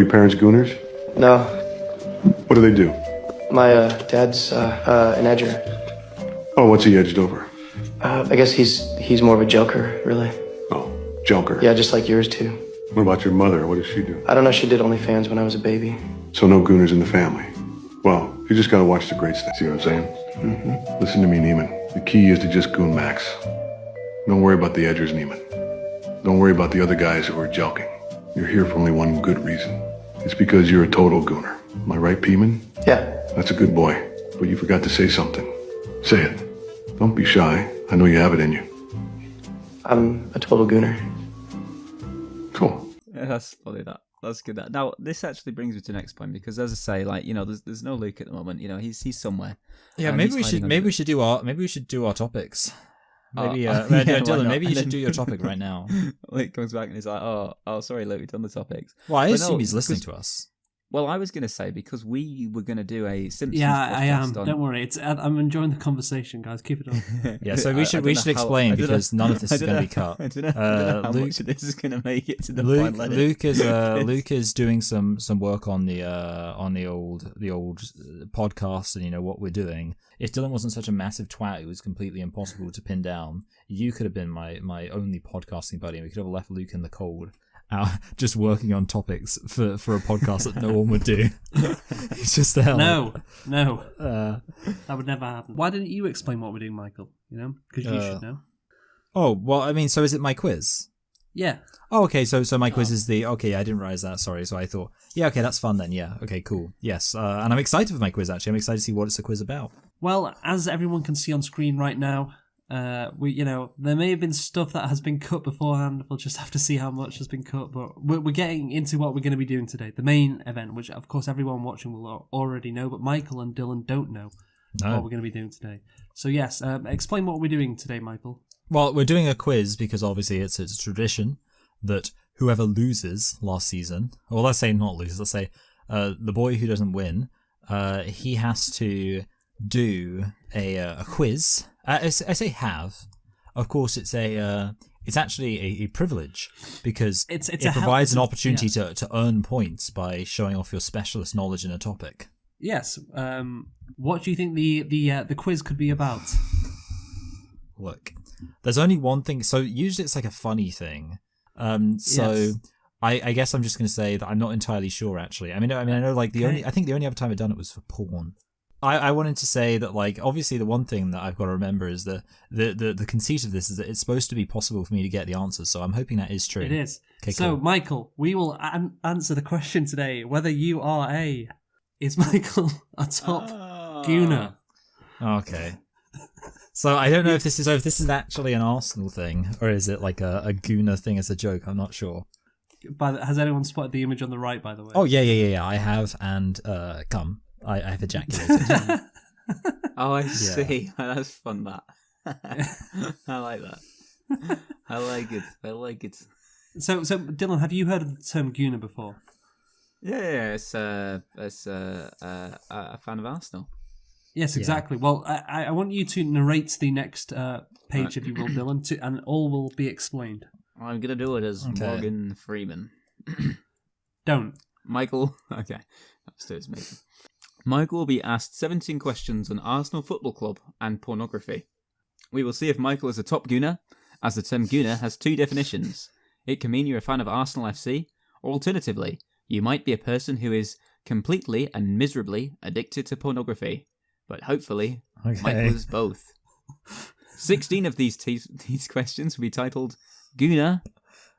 Your parents Gooners? No. What do they do? My dad's an edger. Oh, what's he edged over? I guess he's more of a joker, really. Oh, Joker. Yeah, just like yours too. What about your mother? What does she do? I don't know. She did OnlyFans when I was a baby. So no Gooners in the family. Well, you just gotta watch the great stuff. See what I'm saying? Mm-hmm. Listen to me, Neiman. The key is to just goon max. Don't worry about the edgers, Neiman. Don't worry about the other guys who are joking. You're here for only one good reason. It's because you're a total gooner. Am I right, Peeman? Yeah. That's a good boy. But you forgot to say something. Say it. Don't be shy. I know you have it in you. I'm a total gooner. Cool. Yeah, that's funny. That's good. Now, this actually brings me to the next point because, as I say, like there's no Luke at the moment. He's somewhere. Yeah, maybe we should do our topics. Maybe Dylan, maybe you should do your topic right now. Luke comes back and he's like, "Oh, sorry, Luke, we've done the topics." Well, I assume he's listening to us. Well, I was going to say, because we were going to do a Simpsons podcast. I am. Don't worry. I'm enjoying the conversation, guys. Keep it on. Yeah, so we should explain because none of this is going to be cut. I don't know how much of this is going to make it to the final edit. Luke is doing some work on the old podcast and what we're doing. If Dylan wasn't such a massive twat, it was completely impossible to pin down. You could have been my only podcasting buddy, and we could have left Luke in the cold. Just working on topics for a podcast that no one would do. It's just the hell. No. That would never happen. Why didn't you explain what we're doing, Michael? Because you should know. Oh, well, I mean, so is it my quiz? Yeah. Oh, okay, so my quiz is the... Okay, I didn't realize that, sorry. So I thought, yeah, okay, that's fun then, yeah. Okay, cool. Yes, and I'm excited for my quiz, actually. I'm excited to see what it's a quiz about. Well, as everyone can see on screen right now, there may have been stuff that has been cut beforehand. We'll just have to see how much has been cut. But we're getting into what we're going to be doing today, the main event, which of course everyone watching will already know, but Michael and Dylan don't know what we're going to be doing today. So yes, explain what we're doing today, Michael. Well, we're doing a quiz because obviously it's a tradition that whoever loses last season, or let's say not loses, let's say the boy who doesn't win, he has to do a quiz. I say have. Of course, it's actually a privilege because it provides an opportunity to earn points by showing off your specialist knowledge in a topic. Yes. What do you think the quiz could be about? Look, there's only one thing. So usually it's like a funny thing. Yes. I guess I'm just going to say that I'm not entirely sure. Actually, I know like I think the only other time I've done it was for porn. I wanted to say that, like, obviously the one thing that I've got to remember is the conceit of this is that it's supposed to be possible for me to get the answers, so I'm hoping that is true. It is. Okay, so, cool. Michael, we will answer the question today, whether you are is Michael a top gooner? Okay. So I don't know if this is actually an Arsenal thing, or is it like a gooner thing as a joke, I'm not sure. Has anyone spotted the image on the right, by the way? Oh, yeah, I have, and come. I have ejaculated. Oh, I see. That's fun, that. I like that. I like it. So, Dylan, have you heard of the term gooner before? Yeah, it's a fan of Arsenal. Yes, exactly. Yeah. Well, I want you to narrate the next page, if you will, Dylan, and all will be explained. I'm going to do it as Morgan Freeman. Don't. Michael, okay. Let's do it as Mason. Michael will be asked 17 questions on Arsenal Football Club and pornography. We will see if Michael is a top gooner, as the term gooner has two definitions. It can mean you're a fan of Arsenal FC, or alternatively, you might be a person who is completely and miserably addicted to pornography. But hopefully, Michael is both. 16 of these questions will be titled Gooner,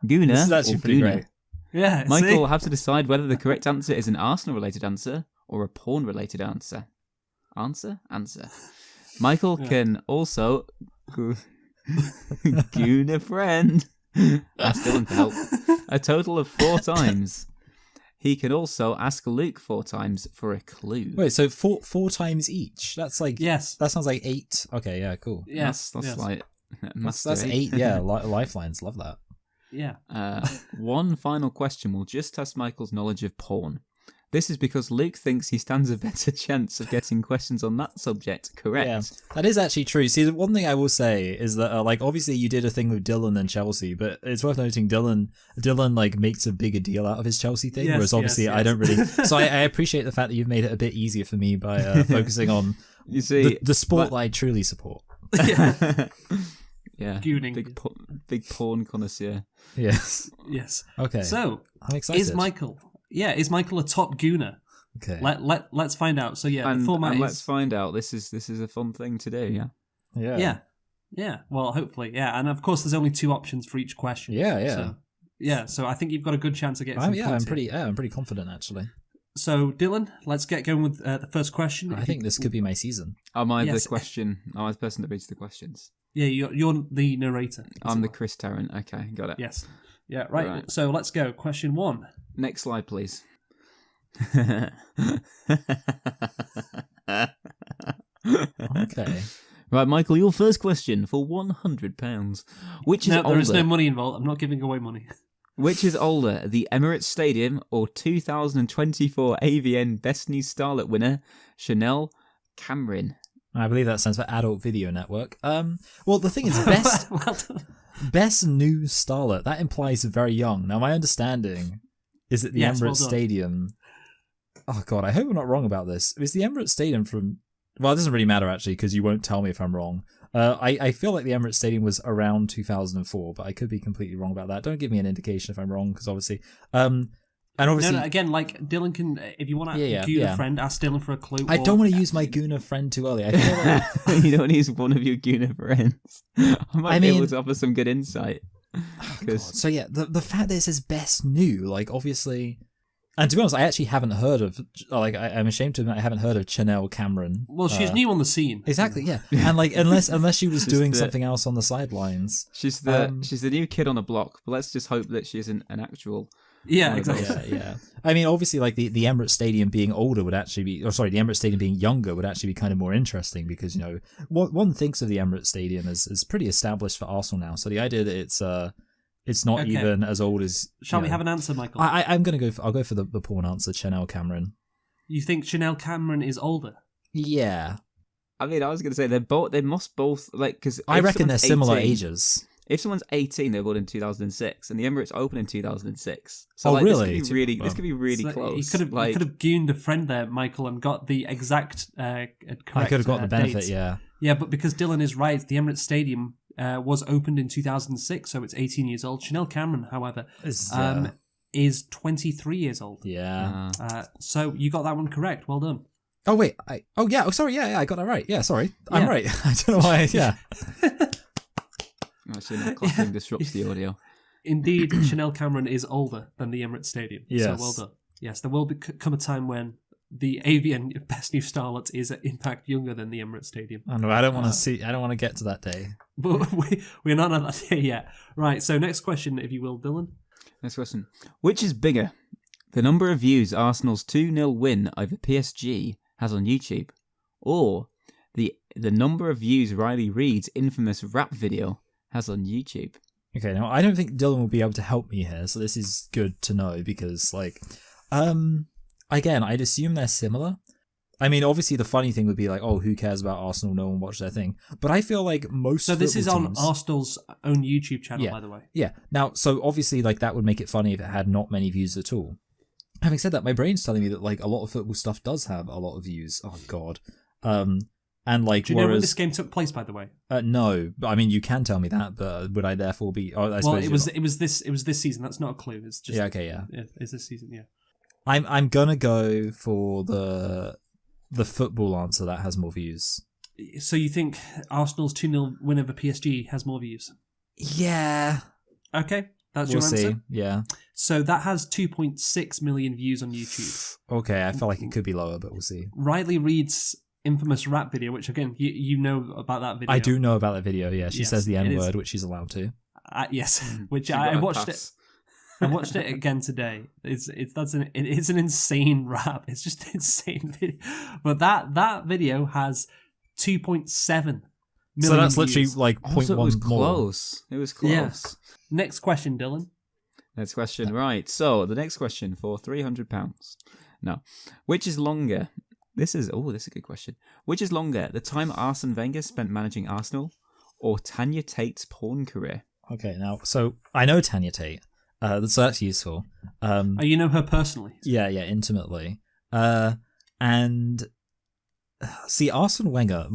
this is actually or pretty Gooner. Great. Yeah, Michael will have to decide whether the correct answer is an Arsenal-related answer or a porn-related answer. Answer. Michael can also goon a friend. Ask Dylan for help. A total of 4 times. He can also ask Luke 4 times for a clue. Wait, so four times each? That's like... Yes. That sounds like 8. Okay, yeah, cool. Yes. That's like... That's 8, yeah. Lifelines, love that. Yeah. One final question will just test Michael's knowledge of porn. This is because Luke thinks he stands a better chance of getting questions on that subject correct. Yeah, that is actually true. See, the one thing I will say is that, like, obviously you did a thing with Dylan and Chelsea, but it's worth noting Dylan like makes a bigger deal out of his Chelsea thing, Yes, whereas obviously yes. I don't really. So I appreciate the fact that you've made it a bit easier for me by focusing on You see, the sport that I truly support. yeah, Gooning. big porn connoisseur. Yes. Yes. Okay. So, I'm excited. is Michael a top Gooner? Okay. Let's find out. So yeah, And, the format and is let's find out. This is a fun thing to do. Yeah. Yeah. yeah. Well, hopefully, yeah. And of course, there's only 2 options for each question. Yeah. So I think you've got a good chance of getting some points here. I'm pretty confident actually. So Dylan, let's get going with the first question. I think this could be my season. Am I Yes. the question? Am I the person that reads the questions? Yeah, you're the narrator. I'm the Chris Tarrant. Okay, got it. Yes. Yeah. Right. Right. So let's go. Question 1. Next slide, please. Okay. Right, Michael, your first question for £100. Which is No, older? there is no money involved. I'm not giving away money. Which is older, the Emirates Stadium or 2024 AVN Best New Starlet winner, Chanel Cameron? I believe that stands for Adult Video Network. Well, the thing is, best Well done. best new starlet. That implies very young. Now, my understanding is that the Yes, well Emirates done. Stadium. Oh God, I hope I'm not wrong about this. Is the Emirates Stadium from? Well, it doesn't really matter actually because you won't tell me if I'm wrong. I feel like the Emirates Stadium was around 2004, but I could be completely wrong about that. Don't give me an indication if I'm wrong because obviously, and obviously, No, again, like Dylan can, if you want to Yeah, Gooner yeah. friend, ask Dylan for a clue. I or- don't want to use my Gooner friend too early. I feel like You don't use one of your Gooner friends. I might be able mean- to offer some good insight. So yeah, the fact that it says best new, like obviously, and to be honest, I actually haven't heard of. Like, I'm ashamed to admit, I haven't heard of Chanel Cameron. Well, she's new on the scene. Exactly, yeah, and like unless she was Just doing the- something else on the sidelines. She's the new kid on the block, but let's just hope that she isn't an actual. Yeah, one of those. exactly. Yeah. I mean, obviously, like the Emirates Stadium being older would actually be, or sorry, the Emirates Stadium being younger would actually be kind of more interesting because one thinks of the Emirates Stadium as pretty established for Arsenal now. So the idea that it's not Okay. even as old as. Shall we have an answer, Michael? I'm gonna go. I'll go for the porn answer, Chanel Cameron. You think Chanel Cameron is older? Yeah, I mean, I was going to say they must both like because I reckon they're similar ages. If someone's 18, they were born in 2006, and the Emirates opened in 2006. So Oh, like, really? This could be really So close. You could have gooned a friend there, Michael, and got the exact correct. I could have got the benefit. dates. Yeah. Yeah, but because Dylan is right, the Emirates Stadium was opened in 2006, so it's 18 years old. Chanel Cameron, however, is 23 years old. Yeah. So you got that one correct. Well done. Oh wait. Sorry. Yeah. I got that right. Yeah. Sorry. Yeah. I'm right. I don't know why. Yeah. Actually, no, clapping disrupts the audio. Indeed, Chanel Cameron is older than the Emirates Stadium. Yes. So well done. Yes, there will come a time when the AVN Best New Starlet is in fact younger than the Emirates Stadium. I know. I don't want to see. I don't want to get to that day. But we're not on that day yet. Right, so next question, if you will, Dylan. Next question. Which is bigger? The number of views Arsenal's 2-0 win over PSG has on YouTube, or the number of views Riley Reid's infamous rap video has on YouTube? Okay, now I don't think Dylan will be able to help me here, so this is good to know because, like, again, I'd assume they're similar. I mean, obviously, the funny thing would be like, oh, who cares about Arsenal? No one watched their thing. But I feel like most. So this is football on teams- Arsenal's own YouTube channel, Yeah. by the way. Yeah. Now, so obviously, like that would make it funny if it had not many views at all. Having said that, my brain's telling me that like a lot of football stuff does have a lot of views. Oh God. And like, Do you know when whereas this game took place, by the way? no, but I mean, you can tell me that, but would I therefore be? Oh, I Well, suppose it you're was this season. That's not a clue. It's just Yeah. Okay. Yeah. It's this season. Yeah. I'm gonna go for the football answer that has more views. So you think Arsenal's 2-0 win over PSG has more views? Yeah. Okay, that's We'll your answer. see. Yeah. So that has 2.6 million views on YouTube. Okay. I feel like it could be lower, but we'll see. Riley Reid's infamous rap video, which again you know about that video. I do know about that video. Yeah, she Yes, says the it N is. word, which she's allowed to. Yes, which She I got a watched pass. it. I watched it again today. It's an insane rap. It's just an insane video. But that video has 2.7 million. So that's literally views. like Also, 0.1 it was more. close. It was close. Yeah. Next question, Dylan. Next question. Right. So the next question for £300. No. Which is longer? This is a good question. Which is longer, the time Arsene Wenger spent managing Arsenal, or Tanya Tate's porn career? Okay, now, so I know Tanya Tate, so that's useful. Oh, you know her personally? Yeah, intimately. And see, Arsene Wenger,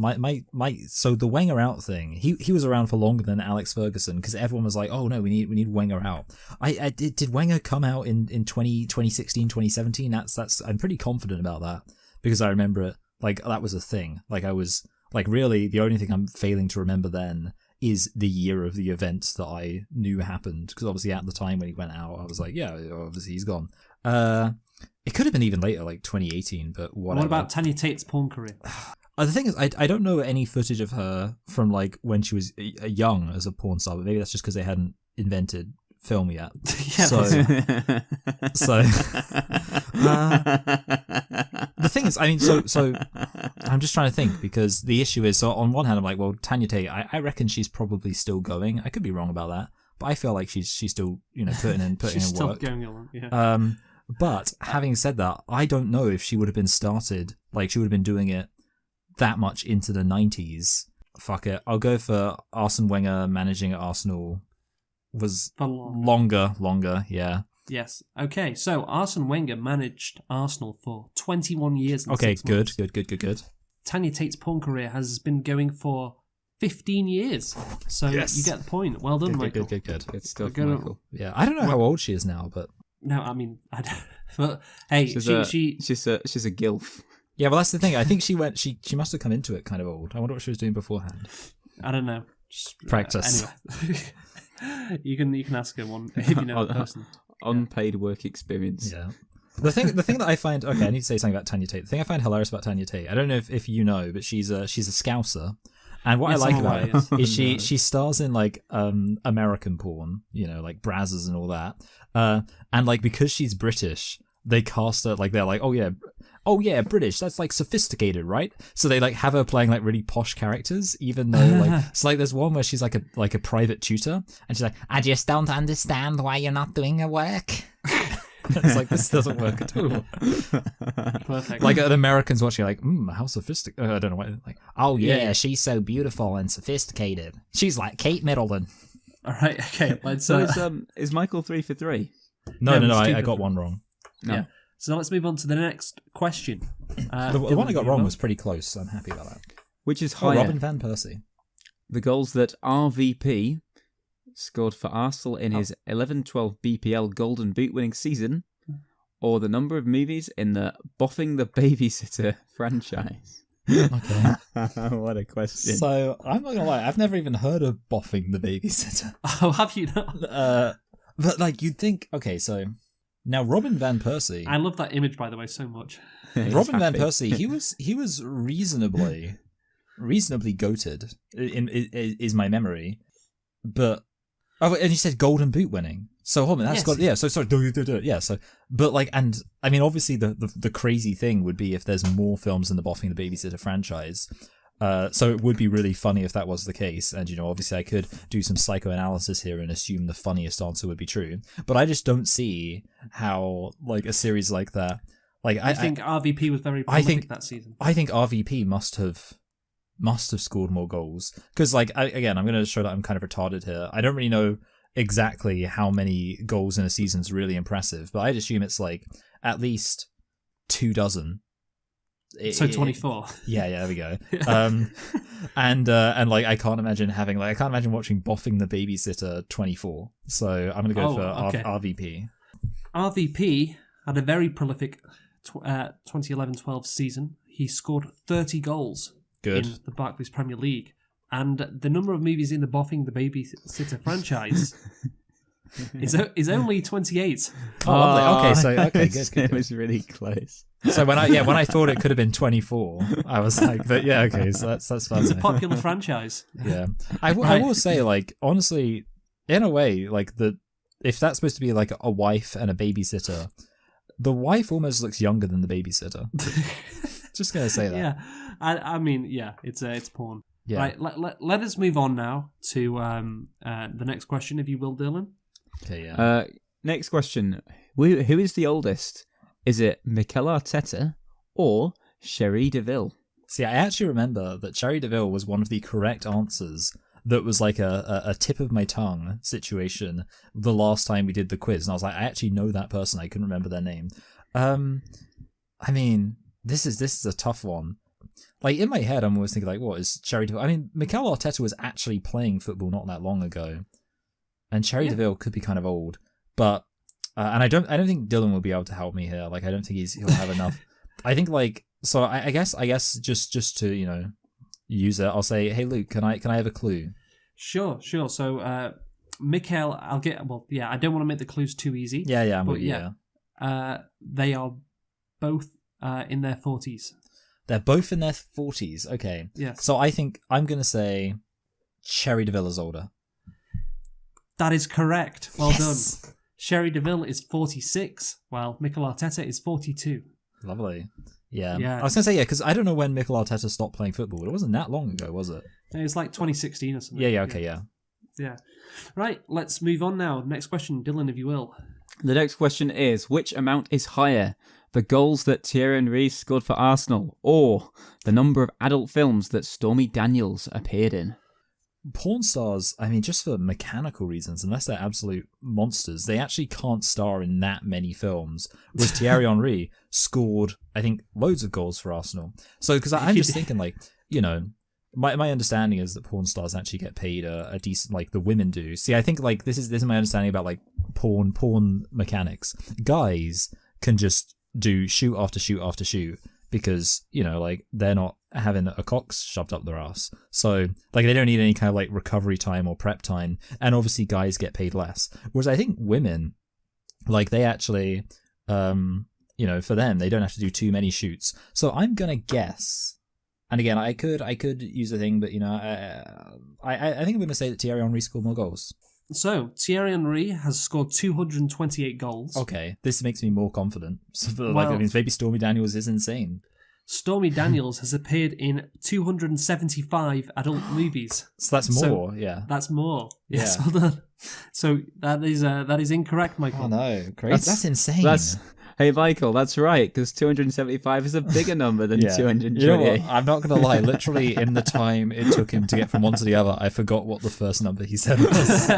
so the Wenger out thing, he was around for longer than Alex Ferguson because everyone was like, oh no, we need Wenger out. Did Wenger come out in 2016, 2017? That's I'm pretty confident about that because I remember it, like that was a thing. Like I was, like really the only thing I'm failing to remember then is the year of the event that I knew happened because obviously at the time when he went out, I was like, yeah, obviously he's gone. It could have been even later, like 2018, but whatever. What about Tanya Tate's porn career? The thing is, I don't know any footage of her from like when she was young as a porn star, but maybe that's just because they hadn't invented film yet. The thing is, I mean, so I'm just trying to think because the issue is, so on one hand, I'm like, well, Tanya Tate, I reckon she's probably still going. I could be wrong about that, but I feel like she's still, putting in she's in work. Still going along, yeah. But having said that, I don't know if she would have been started, like she would have been doing it that much into the 90s. Fuck it. I'll go for Arsene Wenger managing at Arsenal was For longer, yeah. Yes. Okay, so Arsene Wenger managed Arsenal for 21 years and Okay, 6 months. Good. Tanya Tate's porn career has been going for 15 years. So Yes. you get the point. Well done, Michael. Good. Good stuff, Good. Michael. Yeah, I don't know how old she is now, but No, I mean, I don't, but hey, She's a gilf. yeah, well that's the thing. I think she must have come into it kind of old. I wonder what she was doing beforehand. I don't know. Just, Practice. Anyway, you can ask her one if you know the person. Unpaid work experience. Yeah. The thing that I find, okay, I need to say something about Tanya Tate. The thing I find hilarious about Tanya Tate, I don't know if you know, but she's a Scouser. And what Yes, I like I'm about aware, it yes. is she stars in like American porn, like Brazzers and all that. And like because she's British, they cast her like they're like, oh yeah, British, that's like sophisticated, right? So they like have her playing like really posh characters, even though like it's like there's one where she's like a private tutor, and she's like, I just don't understand why you're not doing your work. It's like this doesn't work at all. Perfect. Like an American's watching, like, how sophisticated? I don't know what. Like, oh yeah, she's so beautiful and sophisticated. She's like Kate Middleton. All right. Okay. Let's. So is Michael 3 for 3? No, it's I stupid. got one wrong. No. Yeah. So let's move on to the next question. The one I got wrong was pretty close, so I'm happy about that. Which is Oh, higher? Robin van Persie. The goals that RVP scored for Arsenal in his 11-12 BPL Golden Boot winning season, or the number of movies in the Boffing the Babysitter franchise? Okay. What a question. So I'm not gonna lie, I've never even heard of Boffing the Babysitter. Oh, have you not? But like you'd think, okay, so now Robin van Persie. I love that image, by the way, so much. Robin van Happy. Persie, he was reasonably goated. Is my memory, but and you said Golden Boot winning. So hold on, that's Yes. got yeah. So sorry, yeah. So but like, and I mean, obviously the crazy thing would be if there's more films in the Boffing the Babysitter franchise. So it would be really funny if that was the case, and obviously I could do some psychoanalysis here and assume the funniest answer would be true. But I just don't see how like a series like that. Like I think RVP was very prolific that season. I think RVP must have scored more goals because, like, again, I'm going to show that I'm kind of retarded here. I don't really know exactly how many goals in a season is really impressive, but I'd assume it's like at least 24. So 24. Yeah, there we go. And like I can't imagine watching Boffing the Babysitter 24. So I'm going to go for okay. RVP. RVP had a very prolific 2011-12 season. He scored 30 goals Good. in the Barclays Premier League. And the number of movies in the Boffing the Babysitter franchise is only 28. Oh, lovely. Okay, good. It was really close. So when I thought it could have been 24, I was like, but yeah, okay, so that's fun. It's a popular franchise. Yeah, I will say, like, honestly, in a way, like if that's supposed to be like a wife and a babysitter, the wife almost looks younger than the babysitter. Just gonna say that. Yeah, I mean, yeah, it's porn. Yeah. Right, let us move on now to the next question, if you will, Dylan. Okay. Yeah. Next question. Who is the oldest Is it Mikel Arteta or Sherry DeVille? See, I actually remember that Cherry DeVille was one of the correct answers. That was like a tip of my tongue situation the last time we did the quiz. And I was like, I actually know that person. I couldn't remember their name. I mean, this is a tough one. Like, in my head, I'm always thinking, like, what is Cherry DeVille? I mean, Mikel Arteta was actually playing football not that long ago. And Cherry DeVille could be kind of old. But, and I don't think Dylan will be able to help me here. Like, I don't think he'll have enough. I think, like, so I guess just to, you know, use it, I'll say, hey, Luke, can I have a clue? Sure. So, Mikel, I don't want to make the clues too easy. Yeah, I'm but with you, yeah. They are both in their 40s. They're both in their 40s. Okay. Yes. So I think I'm going to say Cherry DeVille is older. That is correct. Well Yes. done. Sherry DeVille is 46, while Mikel Arteta is 42. Lovely. Yeah. Yeah. I was going to say, yeah, because I don't know when Mikel Arteta stopped playing football. It wasn't that long ago, was it? It was like 2016 or something. Yeah, okay, yeah. Yeah. Right, let's move on now. Next question, Dylan, if you will. The next question is, which amount is higher? The goals that Thierry Henry scored for Arsenal, or the number of adult films that Stormy Daniels appeared in? Porn stars, I mean, just for mechanical reasons, unless they're absolute monsters, they actually can't star in that many films. Whereas Thierry Henry scored, I think, loads of goals for Arsenal. So, because I'm just thinking, like, you know, my understanding is that porn stars actually get paid a decent, like the women do. See, I think, like, this is my understanding about, like, porn mechanics. Guys can just do shoot after shoot after shoot because, you know, like, they're not having a cock shoved up their ass. So, like, they don't need any kind of, like, recovery time or prep time. And obviously guys get paid less. Whereas I think women, like, they actually, you know, for them, they don't have to do too many shoots. So I'm going to guess, and again, I could use a thing, but, you know, I think I'm going to say that Thierry Henry scored more goals. So, Thierry Henry has scored 228 goals. Okay, this makes me more confident. So, Well, that means maybe Stormy Daniels is insane. Stormy Daniels has appeared in 275 adult movies. So that's more, yeah. That's more. Yes, Yeah. well done. So that is incorrect, Michael. Oh no, crazy. That's insane. Hey, Michael, that's right, because 275 is a bigger number than 228. You know what? I'm not going to lie. Literally, in the time it took him to get from one to the other, I forgot what the first number he said was.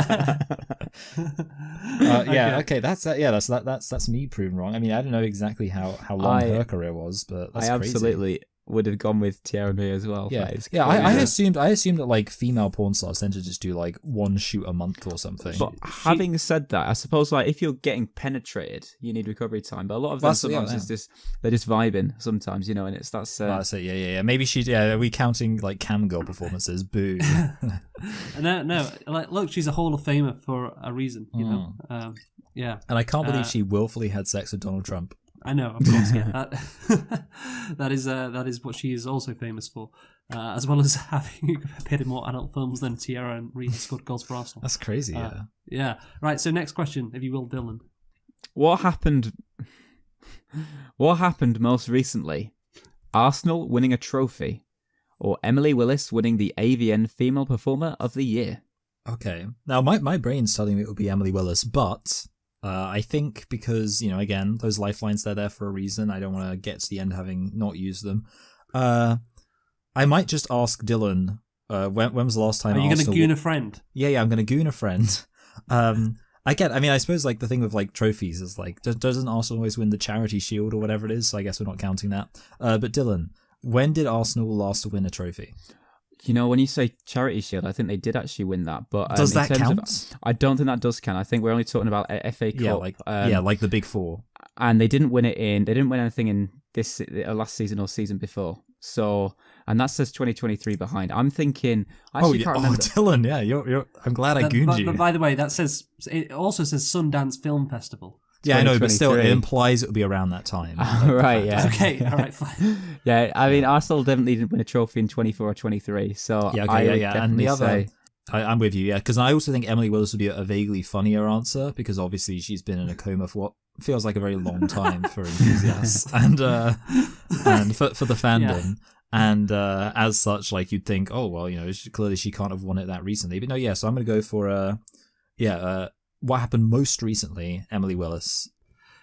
Okay. That's me proven wrong. I mean, I don't know exactly how long her career was, but that's I crazy. absolutely would have gone with Thierry Henry as well. Yeah, I assumed that like female porn stars tend to just do like one shoot a month or something. But having said that, I suppose like if you're getting penetrated, you need recovery time. But a lot of them sometimes it's just they're just vibing sometimes, you know, and that's it. Yeah. Maybe are we counting like cam girl performances? Boo. No. Like, look, she's a Hall of Famer for a reason, you know. Yeah. And I can't believe she willfully had sex with Donald Trump. I know, of course, yeah. That is what she is also famous for, as well as having appeared in more adult films than Thierry Henry has scored goals for Arsenal. That's crazy, yeah. Yeah. Right, so next question, if you will, Dylan. What happened most recently? Arsenal winning a trophy, or Emily Willis winning the AVN Female Performer of the Year? Okay. Now, my brain's telling me it would be Emily Willis, but I think because, you know, again, those lifelines, they're there for a reason. I don't want to get to the end having not used them. I might just ask Dylan, when was the last time Are you going to goon a friend? Yeah, I'm going to goon a friend. I suppose, like, the thing with, like, trophies is, like, doesn't Arsenal always win the Charity Shield or whatever it is? So I guess we're not counting that. But Dylan, when did Arsenal last win a trophy? You know, when you say Charity Shield, I think they did actually win that. But does that count? I don't think that does count. I think we're only talking about FA Cup. Like the Big Four. And they didn't win anything in this last season or season before. So, and that says 2023 behind. I'm thinking. Can't remember. Dylan, yeah, you're. I'm glad I gooned you. But by the way, it also says Sundance Film Festival. Yeah, I know, but still, it implies it would be around that time. Right, yeah. Okay, all right, fine. Yeah, I mean, Arsenal definitely didn't win a trophy in 24 or 23, so And the other, I'm with you, yeah, because I also think Emily Willis would be a vaguely funnier answer, because obviously she's been in a coma for what feels like a very long time for enthusiasts, and for the fandom. Yeah. And as such, like, you'd think, oh, well, you know, clearly she can't have won it that recently. But no, so I'm going to go for, what happened most recently, Emily Willis.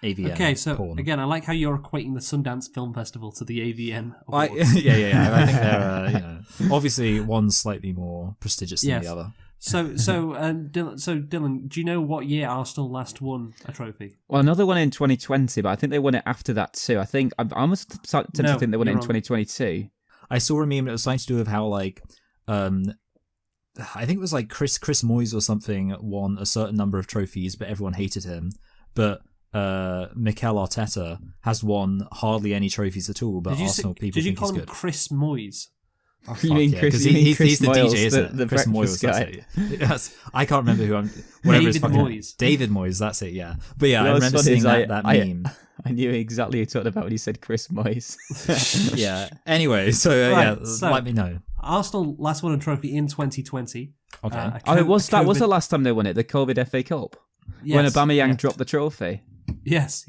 AVN. Okay, so porn. again, I like how you're equating the Sundance Film Festival to the AVN I, Awards. yeah. I think they're, obviously one's slightly more prestigious than Yes. the other. So Dylan, do you know what year Arsenal last won a trophy? Well, another one in 2020, but I think they won it after that too. I think I almost tempted to think they won it in you're wrong. 2022. I saw a meme that was something to do with how like, I think it was like Chris Moyes or something won a certain number of trophies, but everyone hated him. But Mikel Arteta has won hardly any trophies at all, but Arsenal people did you think call he's him good. Chris Moyes? Oh, You mean yeah, Chris- 'cause you mean he's Chris the Moyles, DJ, isn't it? the Chris breakfast Moyles, that's guy. it. Yes, I can't remember who I'm. Whatever his David fucking Moyes. David Moyes, that's it. Yeah, but yeah, You know I what's remember funny seeing is that I meme. I knew exactly who you're talking about when you said Chris Moyes. Yeah. Anyway, so Right, yeah, so- let me know. Arsenal last won a trophy in 2020. Okay. Oh, it was that was COVID- the last time they won it, the COVID FA Cup, when Yes, Aubameyang yeah. dropped the trophy. Yes.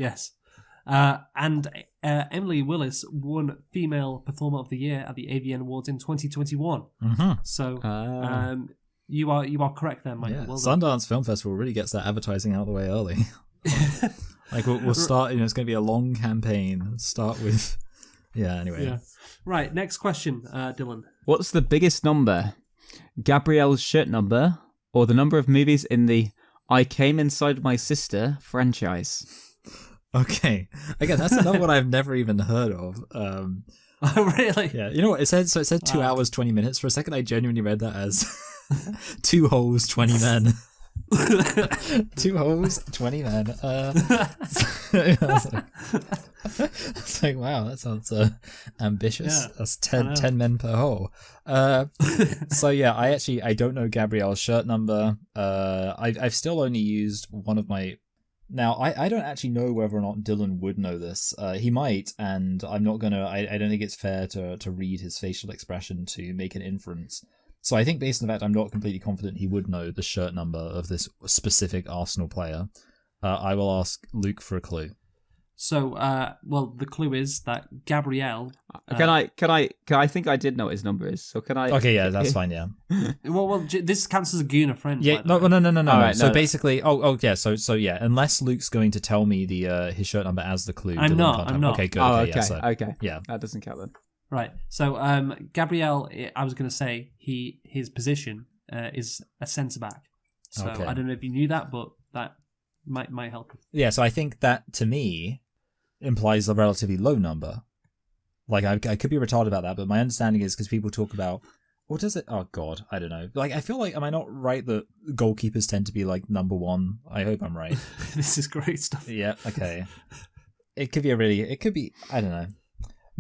And Emily Willis won Female Performer of the Year at the AVN Awards in 2021. Mm-hmm. So Ah. you are correct there, Michael. Yeah, Well done. Sundance Film Festival really gets that advertising out of the way early. Like we'll start. It's going to be a long campaign. Start with, anyway. Yeah. Right. Next question, Dylan. What's the biggest number? Gabrielle's shirt number, or the number of movies in the I Came Inside My Sister franchise? Okay. Again, that's another one I've never even heard of. Oh, really? Yeah, you know what it said? So it said 2 hours 20 minutes. For a second, I genuinely read that as 2 holes 20 men. 2 holes 20 men. It's like, wow, that sounds ambitious. Yeah, That's I know. 10 men per hole. So yeah, I don't know Gabrielle's shirt number. I've still only used one of my. Now, I don't actually know whether or not Dylan would know this. He might, and I'm not gonna. I don't think it's fair to read his facial expression to make an inference. So I think, based on the fact I'm not completely confident he would know the shirt number of this specific Arsenal player, I will ask Luke for a clue. So, well, the clue is that Gabrielle. Can I think I did know what his number is. So can I? Okay, yeah, that's fine. Yeah, Well, this counts as a Gooner friend. yeah. by the way. No. All right, So no. basically, yeah. So yeah. Unless Luke's going to tell me the his shirt number as the clue, I'm Dylan not, can't I'm have- not. Okay, good. Oh, okay, okay. yeah, so, Okay. yeah. That doesn't count then. Right. So, Gabrielle, I was going to say his position is a centre back. So Okay. I don't know if you knew that, but that might help. Yeah, so I think that, to me, implies a relatively low number. Like, I could be retarded about that, but my understanding is because people talk about, what does it? Oh, God, I don't know. Like, I feel like, am I not right that goalkeepers tend to be, like, number one? I hope I'm right. This is great stuff. Yeah, okay. It could be, I don't know.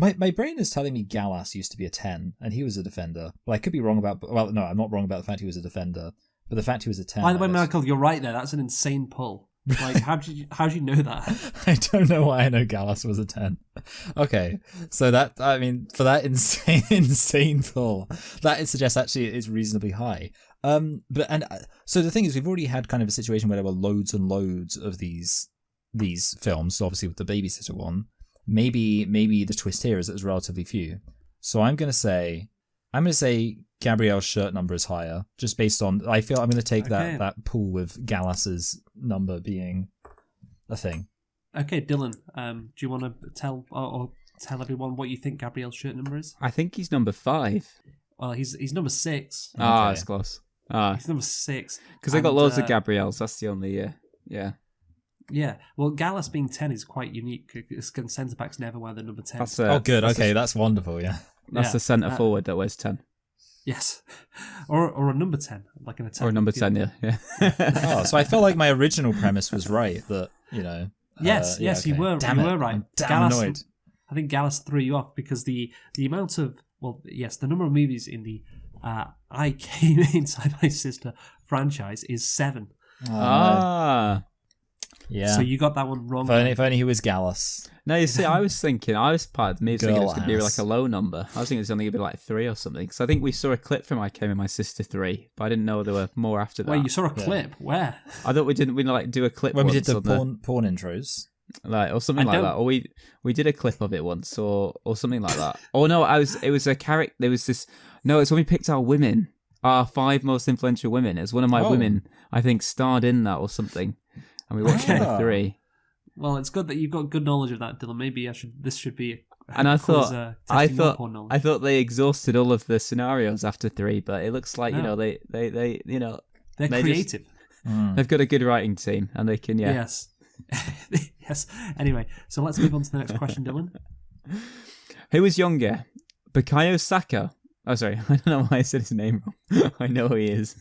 My brain is telling me Gallas used to be a 10, and he was a defender. Well, I could be wrong about, well, no, I'm not wrong about the fact he was a defender, but the fact he was a 10. By the way, I guess- Michael, you're right there. That's an insane pull. Like, how do you know that? I don't know why I know Gallas was a 10. Okay, so that, I mean, for that insane pull, that it suggests actually it's reasonably high. So the thing is, we've already had kind of a situation where there were loads and loads of these films. So obviously with the babysitter one, maybe the twist here is that there's relatively few. So I'm gonna say Gabrielle's shirt number is higher, just based on. I feel I'm gonna take Okay. that pool with Gallas's number being a thing. Okay, Dylan, do you want to tell or tell everyone what you think Gabrielle's shirt number is? I think he's number 5. Well, he's number 6. Ah, Okay. it's close. Ah, He's number 6. because they got And, loads of Gabrielles. That's the only. Yeah. Yeah, well, Gallas being 10 is quite unique because centre backs never wear the number 10. That's Oh, good. That's Okay, that's wonderful. Yeah. That's Yeah, the centre forward that wears 10, Yes, or a number 10, like an attack. or number 10. Yeah. Oh, so I felt like my original premise was right. That Yes, yeah, you okay. were. Damn you it, were right. I'm damn Gallas, annoyed. I think Gallas threw you off because the amount of the number of movies in the I Came Inside My Sister franchise is 7. Oh, no. Ah. Yeah. So you got that one wrong. if only he was Gallus. No, you see, I was part of me was thinking it was going to be Girl like ass. a low number. I was thinking it was only going to be like 3 or something. Because I think we saw a clip from I Came in My Sister 3, but I didn't know there were more after that. Wait, you saw a clip? Where? I thought we like do a clip When we once did the on porn intros. like or something I like don't- that, or we did a clip of it once, or something like that. Oh no, it was a character. There was this. No, it's when we picked our 5 most influential women. It's one of my Oh. women, I think, starred in that or something, and we watched Okay. number 3. Well, it's good that you've got good knowledge of that, Dylan. Maybe this should be. And I thought, testing your porn knowledge. I thought they exhausted all of the scenarios after 3, but it looks like No. they They're creative. They've got a good writing team, and they can Yes. Yes. Anyway, so let's move on to the next question, Dylan. Who was younger, Bukayo Saka? Oh, sorry, I don't know why I said his name wrong. I know who he is.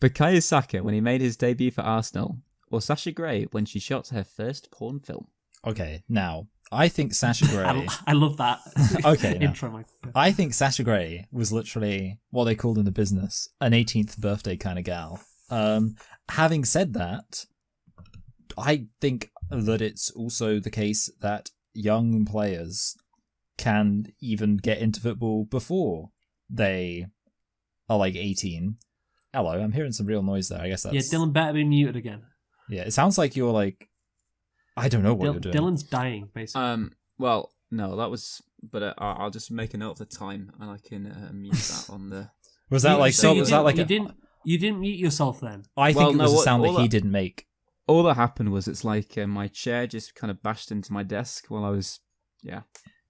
Bukayo Saka when he made his debut for Arsenal, or Sasha Grey when she shot her first porn film? Okay, now I think Sasha Grey. I love that. Okay, now, intro, Mike. I think Sasha Grey was literally what they called in the business an 18th birthday kind of gal. Having said that, I think that it's also the case that young players can even get into football before they are like 18. Hello, I'm hearing some real noise there. I guess that's... Yeah, Dylan better be muted again. Yeah, it sounds like you're like... I don't know what you're doing. Dylan's dying, basically. Well, no, that was... But I'll just make a note of the time, and I can mute that on the... Was that like... So was that like... You didn't mute yourself then? I think it was a sound that he didn't make. All that happened was it's like my chair just kind of bashed into my desk while I was... Yeah.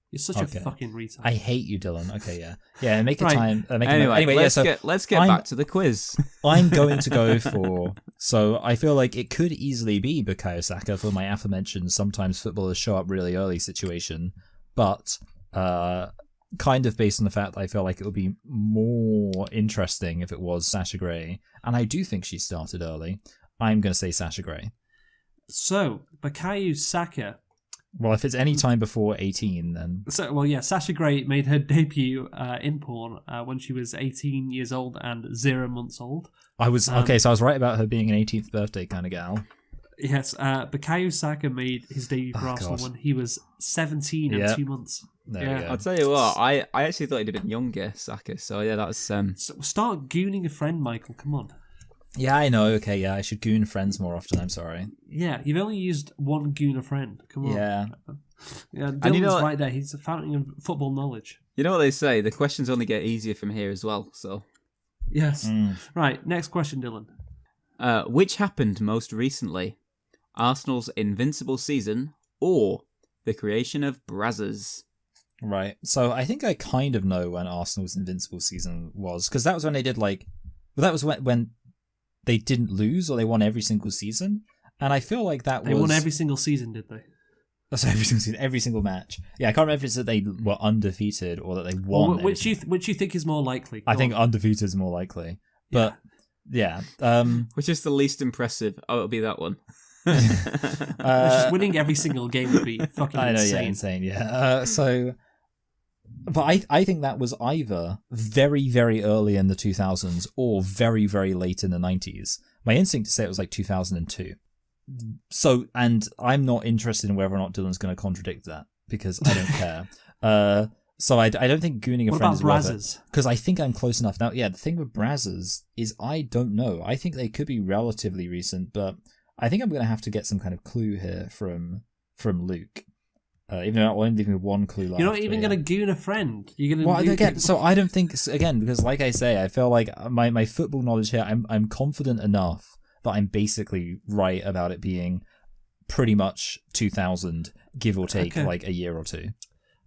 You're such a fucking retard. I hate you, Dylan. Okay, yeah. Yeah, make a Right. time. Anyway, let's get back to the quiz. I'm going to go for... So I feel like it could easily be Bukayo Saka for my aforementioned sometimes footballers show up really early situation, but kind of based on the fact that I feel like it would be more interesting if it was Sasha Grey, and I do think she started early. I'm going to say Sasha Grey. So, Bukayo Saka... Well, if it's any time before 18, then... Sasha Grey made her debut in porn when she was 18 years old and 0 months old. I was so I was right about her being an 18th birthday kind of gal. Yes, Bukayo Saka made his debut for Arsenal when he was 17 and 2 months. There we go. I'll tell you what, I actually thought he'd been younger, Saka, so yeah, that's... So start gooning a friend, Michael, come on. Yeah, I know, okay, yeah, I should goon friends more often, I'm sorry. Yeah, you've only used one gooner friend, come on. Yeah. Yeah, Dylan's right there, he's a fountain of football knowledge. You know what they say, the questions only get easier from here as well, so... Yes. Right, next question, Dylan. Which happened most recently? Arsenal's invincible season or the creation of Brazzers? Right, so I think I kind of know when Arsenal's invincible season was, because that was when they did that was when they didn't lose or they won every single season, and I feel like they won every single season, did they? That's every single season, every single match. Yeah, I can't remember if it's that they were undefeated or that they won. Well, which you think is more likely? I think undefeated is more likely, but yeah. Which is the least impressive? Oh, it'll be that one. Just winning every single game would be fucking insane. I know, yeah, insane, yeah. But I think that was either very, very early in the 2000s or very, very late in the 90s. My instinct to say it was like 2002. So, and I'm not interested in whether or not Dylan's going to contradict that because I don't care. So I don't think gooning a friend is worth it. Because I think I'm close enough. Now, yeah, the thing with Brazzers is I don't know. I think they could be relatively recent, but I think I'm going to have to get some kind of clue here from Luke. Even though I only give me one clue left. You're not even going to goon a friend. You're going to. Well, again, so I don't think because, like I say, I feel like my football knowledge here. I'm confident enough that I'm basically right about it being pretty much 2000, give or take, like a year or two.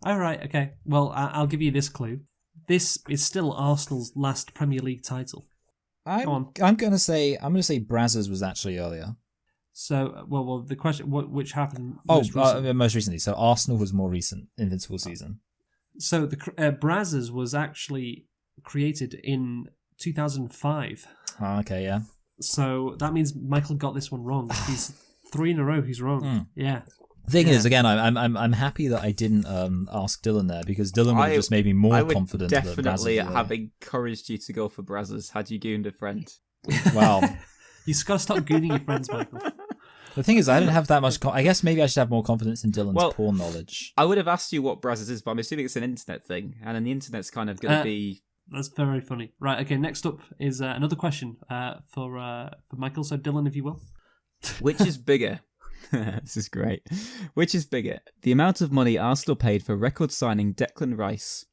All right. Okay. Well, I'll give you this clue. This is still Arsenal's last Premier League title. I'm gonna say Brazzers was actually earlier. So, well, the question, which happened most recently. So Arsenal was more recent, invincible season. So the Brazzers was actually created in 2005. Okay, yeah. So that means Michael got this one wrong. He's 3 in a row. He's wrong. Yeah. Thing is, again, I'm happy that I didn't ask Dylan there because Dylan would have just made me more confident. I would definitely have encouraged you to go for Brazzers had you gooned a friend. Wow. You just got to stop gooning your friends, Michael. The thing is, I didn't have that much... I guess maybe I should have more confidence in Dylan's porn knowledge. I would have asked you what Brazzers is, but I'm assuming it's an internet thing, and then the internet's kind of going to be... That's very funny. Right, okay, next up is another question for Michael. So, Dylan, if you will. Which is bigger? This is great. Which is bigger? The amount of money Arsenal paid for record signing Declan Rice,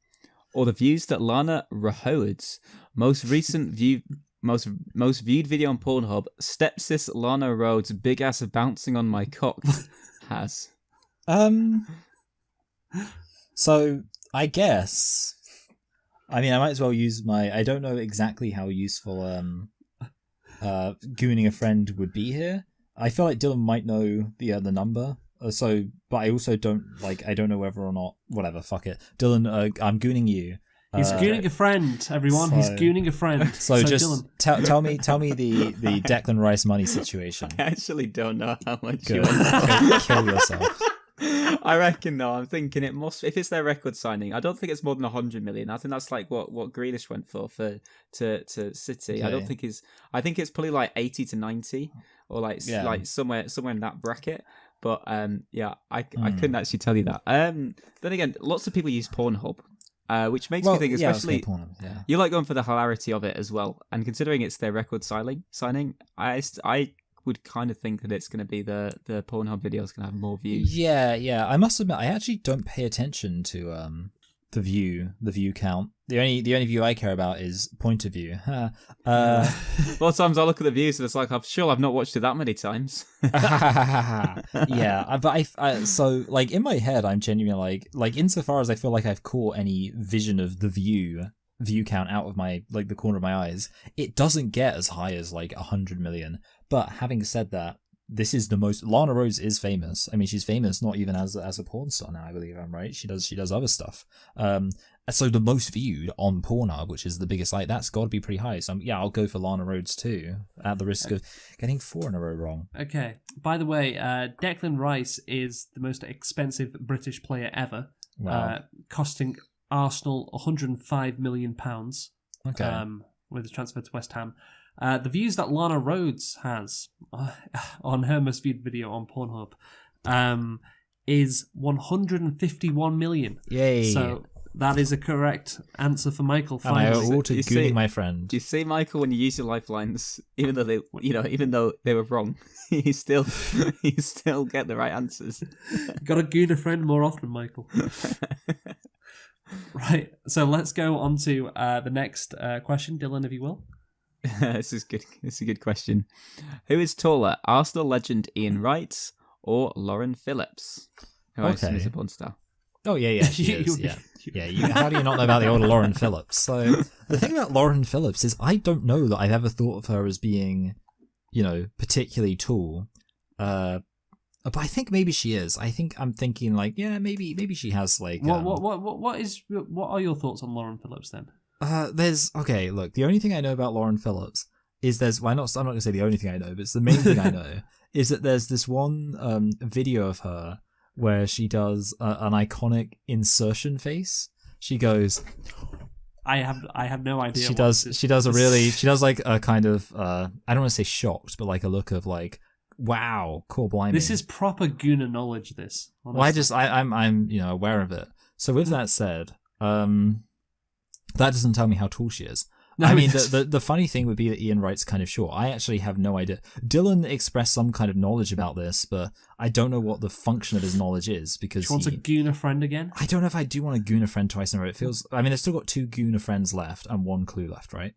or the views that Lana Rahoud's most recent most viewed video on Pornhub, stepsis Lana Rhoades' big ass bouncing on my cock has. So I guess, I mean, I might as well use my. I don't know exactly how useful gooning a friend would be here. I feel like Dylan might know the number. But I also don't I don't know whether or not. Whatever, fuck it. Dylan, I'm gooning you. He's gooning a friend, everyone. He's gooning a friend. So just Dylan. tell me the Declan Rice money situation. I actually don't know how much Good. you want. Kill yourself. I reckon though. I'm thinking it must. If it's their record signing, I don't think it's more than 100 million. I think that's like what Grealish went for to City. Okay. I don't think it's. I think it's probably like 80 to 90, or like somewhere in that bracket. But I couldn't actually tell you that. Then again, lots of people use Pornhub, which makes me think, especially you like going for the hilarity of it as well. And considering it's their record signing, I would kind of think that it's going to be the Pornhub videos going to have more views. Yeah. I must admit, I actually don't pay attention to the view count. The only view I care about is point of view. A lot of times I look at the views and it's like, I'm sure I've not watched it that many times. Yeah, but I so like in my head, I'm genuinely like insofar as I feel like I've caught any vision of the view count out of my like the corner of my eyes, it doesn't get as high as like 100 million. But having said that, this is the most. Lana Rhoades is famous. I mean, she's famous not even as a porn star now. I believe I'm right. She does other stuff. So the most viewed on Pornhub, which is the biggest site, that's got to be pretty high. So I'll go for Lana Rhoades too, at the risk of getting 4 in a row wrong. Okay. By the way, Declan Rice is the most expensive British player ever, costing Arsenal £105 million. Okay. With the transfer to West Ham. The views that Lana Rhoades has on her most viewed video on Pornhub is 151 million. Yay. So that is a correct answer for Michael. And I Finally. ought to gooning my friend. Do you see, Michael, when you use your lifelines, even though they were wrong, you still get the right answers. Got to goon a friend more often, Michael. Right. So let's go on to the next question, Dylan, if you will. This is good. This is a good question. Who is taller, Arsenal legend Ian Wright or Lauren Phillips? Who I assume is a porn star. Oh yeah, she is. How do you not know about the old Lauren Phillips? So the thing about Lauren Phillips is I don't know that I've ever thought of her as being, particularly tall. But I think maybe she is. I'm thinking like, yeah, maybe she has like. What are your thoughts on Lauren Phillips then? Look, the only thing I know about Lauren Phillips is I'm not going to say the only thing I know, but it's the main thing I know is that there's this one video of her where she does an iconic insertion face. She goes, I have no idea. She does like a kind of I don't want to say shocked, but like a look of like, wow, cool, blimey. This is proper Gooner knowledge. This. Honestly. Well, I'm aware of it. So with that said, that doesn't tell me how tall she is. No, I mean, the funny thing would be that Ian Wright's kind of short. I actually have no idea. Dylan expressed some kind of knowledge about this, but I don't know what the function of his knowledge is because he wants a Gooner friend again. I don't know if I do want a Gooner friend twice in a row. It feels. I mean, I've still got 2 Gooner friends left and 1 clue left, right?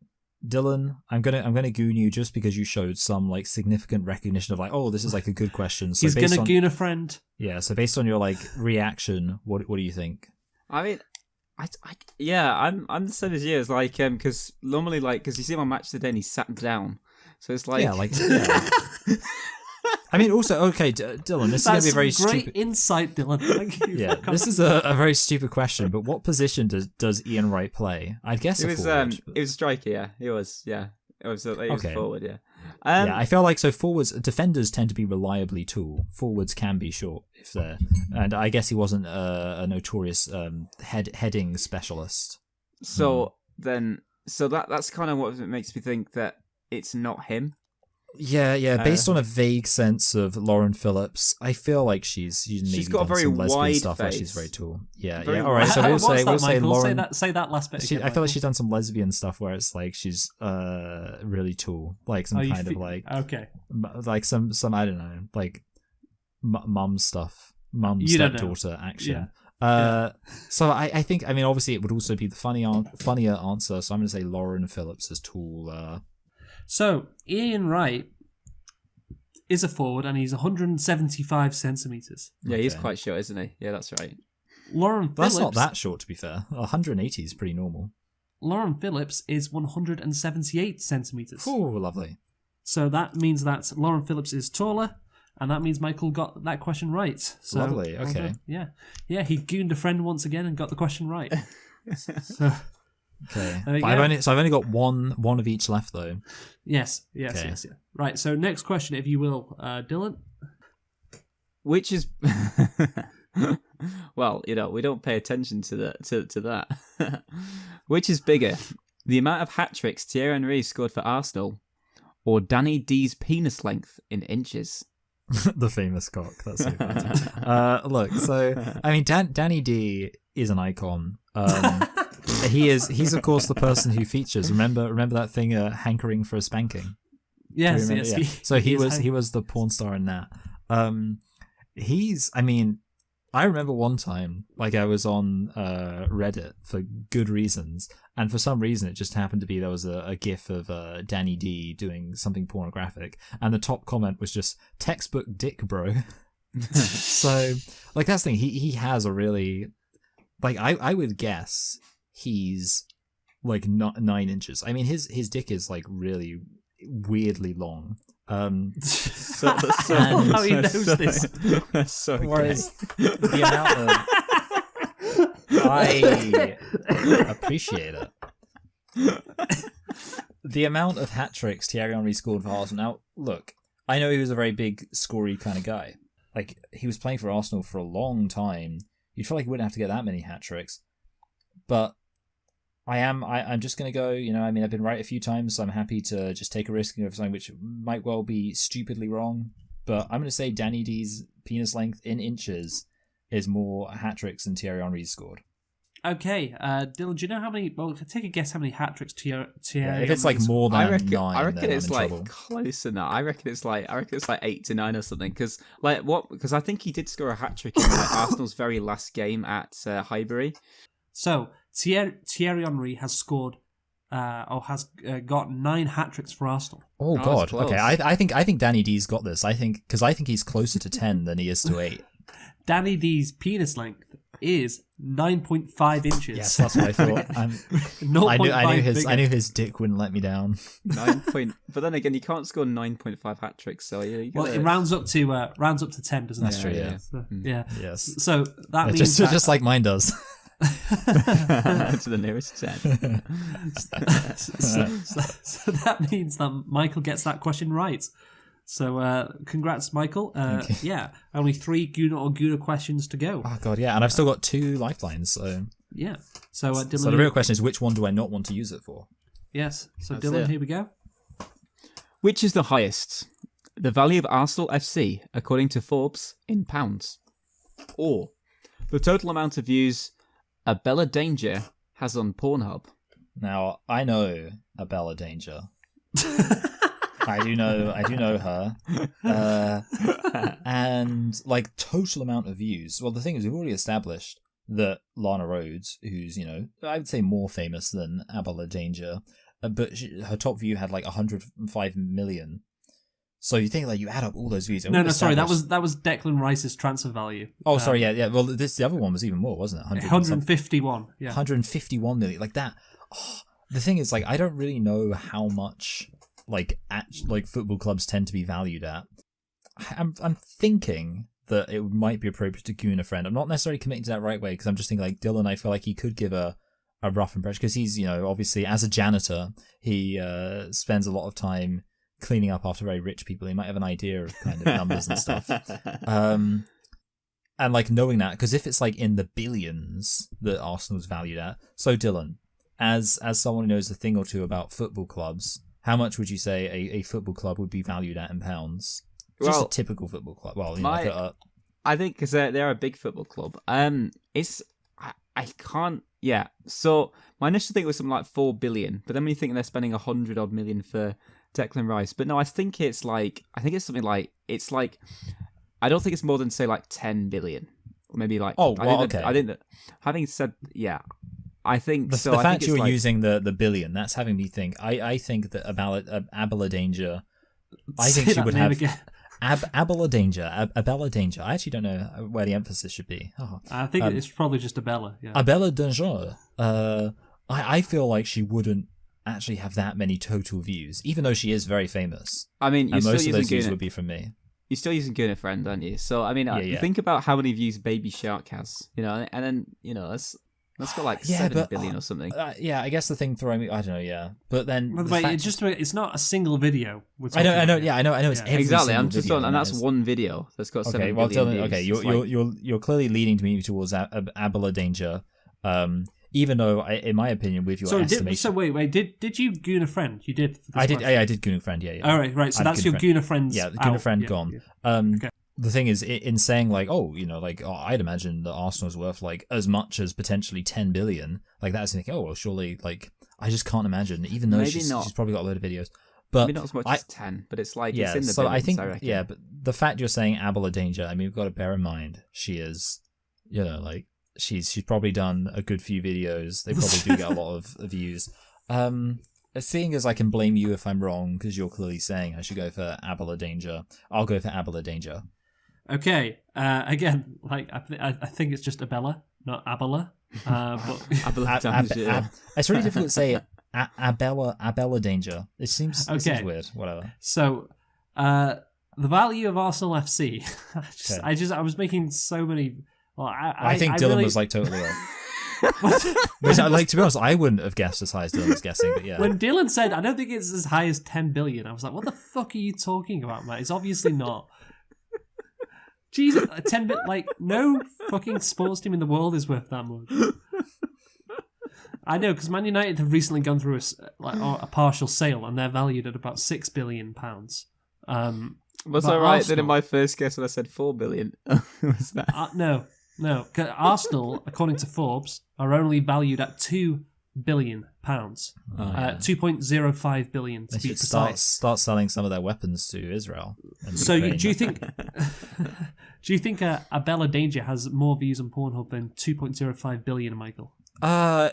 Dylan, I'm gonna goon you just because you showed some like significant recognition of like, oh, this is like a good question. So he's gonna goon a friend. Yeah. So based on your like reaction, what do you think? I mean. I'm the same as you. It's like because normally because you see my match today and he sat down, so it's like I mean, also okay, Dylan. This is gonna be a very great insight, Dylan. Thank you. Yeah, this is a very stupid question. But what position does Ian Wright play? I'd guess it was forward. It was a striker. Yeah, he was. Yeah, it was forward. Yeah. Yeah, I feel like forwards, defenders tend to be reliably tall. Forwards can be short if they're, and I guess he wasn't a notorious heading specialist. So that's kind of what makes me think that it's not him. Yeah. Based on a vague sense of Lauren Phillips, I feel like she's got a very wide stuff face. Where she's very tall. Yeah. Very All right. So we'll say Lauren. Say that last bit. Again, I feel like she's done some lesbian stuff where it's like she's really tall, like some kind of like like some I don't know, like mum stuff, mum stepdaughter action. Yeah. So I think, I mean, obviously it would also be the funnier answer. So I'm going to say Lauren Phillips is tall. So Ian Wright is a forward, and he's 175 centimeters. Yeah, he's Okay. quite short, isn't he? Yeah, that's right. Lauren That's Phillips. not that short, to be fair. 180 is pretty normal. Lauren Phillips is 178 centimeters. Ooh, lovely. So that means that Lauren Phillips is taller, and that means Michael got that question right. So, Lovely, well okay. done. Yeah, he gooned a friend once again and got the question right. So, Okay. There you But go. I've only got one of each left, though. yes. Okay. Right, so next question, if you will, Dylan. Which is, well, we don't pay attention to that. Which is bigger, the amount of hat tricks Thierry Henry scored for Arsenal, or Danny D's penis length in inches? The famous cock. That's so funny. Look, so I mean, Danny D is an icon. He's of course the person who features. Remember that thing, hankering for a spanking. Yes, Do you remember? yes. Yeah. So he was the porn star in that. I remember one time, like, I was on Reddit for good reasons, and for some reason it just happened to be there was a gif of Danny D doing something pornographic, and the top comment was just textbook dick, bro. So, like, that's the thing. He has a really, like, I would guess he's like not 9 inches. I mean, his dick is like really weirdly long. So, How he knows this. That's so Whereas the amount of I appreciate it. The amount of hat tricks Thierry Henry scored for Arsenal. Now, look, I know he was a very big scory kind of guy. Like, he was playing for Arsenal for a long time. You'd feel like he wouldn't have to get that many hat tricks. But I'm just going to go, I've been right a few times, so I'm happy to just take a risk of something which might well be stupidly wrong. But I'm going to say Danny D's penis length in inches is more hat tricks than Thierry Henry's scored. Okay, Dylan, do you know how many? Well, take a guess how many hat tricks Thierry. If it's like Henry's- more than I reckon 9, then it's I'm in like trouble. close than that. I reckon it's like 8 to 9 or something. Because I think he did score a hat trick in like Arsenal's very last game at Highbury. So Thierry Henry has scored, or has got 9 hat tricks for Arsenal. Oh that's God! close. Okay, I think Danny D's got this. I think he's closer to 10 than he is to 8. Danny D's penis length is 9.5 inches. Yes, that's what I thought. I knew his dick wouldn't let me down. 9 point, but then again, you can't score 9.5 hat tricks. So you Well, gotta, it rounds up to 10, doesn't That's it? true. Yeah. So, yeah. Yes. So that means Just like mine does. to the nearest 10. so that means that Michael gets that question right. So congrats, Michael. Yeah, only 3 Gooner or Gooner questions to go. Oh God, yeah, and I've still got 2 lifelines. So Yeah. So Dylan. the real question is, which one do I not want to use it for? Yes. So That's Dylan, it. here we go. Which is the highest? The value of Arsenal FC, according to Forbes, in pounds, or the total amount of views a Bella Danger has on Pornhub? Now I know a Bella Danger. I do know her, and like total amount of views. Well, the thing is, we've already established that Lana Rhodes, who's I would say more famous than Abela Danger, but her top view had like 105 million. So you think, like, you add up all those views. And No, we've sorry, that established- was Declan Rice's transfer value. Oh, sorry, yeah. Well, the other one was even more, wasn't it? 151. Yeah. 151 million, like that. Oh, the thing is, like, I don't really know how much like football clubs tend to be valued at. I'm thinking that it might be appropriate to goon a friend. I'm not necessarily committing to that right way, because I'm just thinking, like, Dylan, I feel like he could give a rough impression, because he's, obviously as a janitor, he spends a lot of time cleaning up after very rich people. He might have an idea of kind of numbers and stuff. And like knowing that, because if it's like in the billions that Arsenal's valued at. So Dylan, as someone who knows a thing or two about football clubs, how much would you say a football club would be valued at in pounds? Just Well, a typical football club. Well, I think because they're a big football club. I can't. Yeah. So my initial thing was something like 4 billion, but then when you think they're spending 100 odd million for Declan Rice, but no, I think it's something like I don't think it's more than say like 10 billion, or maybe like. Oh, well, okay. I think that having said, yeah, I think The, so. the I fact think you're it's like, using the billion, that's having me think. I think that Abela Danger, I think Say she that would name have again. Abela Danger, Abela Danger. I actually don't know where the emphasis should be. Oh. I think it's probably just a Bella. Yeah. Abela Danger. I feel like she wouldn't actually have that many total views, even though she is very famous. I mean, you're And still most of using those views Gooner. would be from me. You're still using Gooner Friend, aren't you? So I mean, Yeah. think about how many views Baby Shark has, and then let's go like 7 billion or something. Yeah, I guess the thing throwing me, I don't know, yeah. But then By the the way, fact- it's not a single video. We're I know, talking about. yeah, I know. It's Yeah. every Exactly. single I'm just video, on, and that's it's- one video that's got 7 Okay, well, billion Dylan, views. okay, It's like- you're clearly leading me towards Abela Danger. Even though, in my opinion, with your estimation, Wait. Did you goon a friend? You did. for this I did. question. Yeah, I did Gooner Friend. Yeah. All right. So I that's did your Gooner Gooner friends. Yeah, the Gooner out. Friend Yeah, gone. yeah. Okay. The thing is, in saying like, I'd imagine that Arsenal's worth like as much as potentially 10 billion. Like that's thinking, surely, like I just can't imagine. Even though Maybe she's not. probably got a load of videos, but maybe not as much as 10, but it's like yeah. it's in the So billions, I think, reckon. yeah, but the fact you're saying Abela Danger, I mean, we've got to bear in mind she is, like she's probably done a good few videos. They probably do get a lot of views. Seeing as I can blame you if I'm wrong, because you're clearly saying I should go for Abela Danger, I'll go for Abela Danger. Okay. Again, like I think it's just Abella, not Abela. But It's really difficult to say Abela Danger. It seems weird. Whatever. so, the value of Arsenal FC. Okay. I was making so many. Well, I think Dylan really, was like totally off. Which, like, to be honest, I wouldn't have guessed as high as Dylan was guessing. But yeah. When Dylan said, "I don't think it's as high as 10 billion," I was like, "What the fuck are you talking about, man? It's obviously not." Jesus, 10 bit like no fucking sports team in the world is worth that much. I know because Man United have recently gone through a partial sale and they're valued at about £6 billion. Was I right then in my first guess when I said 4 billion? Was that? No. 'Cause Arsenal, according to Forbes, are only valued at £2 billion. 2.05 billion to They be should precise. start selling some of their weapons to Israel. And So Ukraine. do you think a Bella Danger has more views on Pornhub than 2.05 billion, Michael? I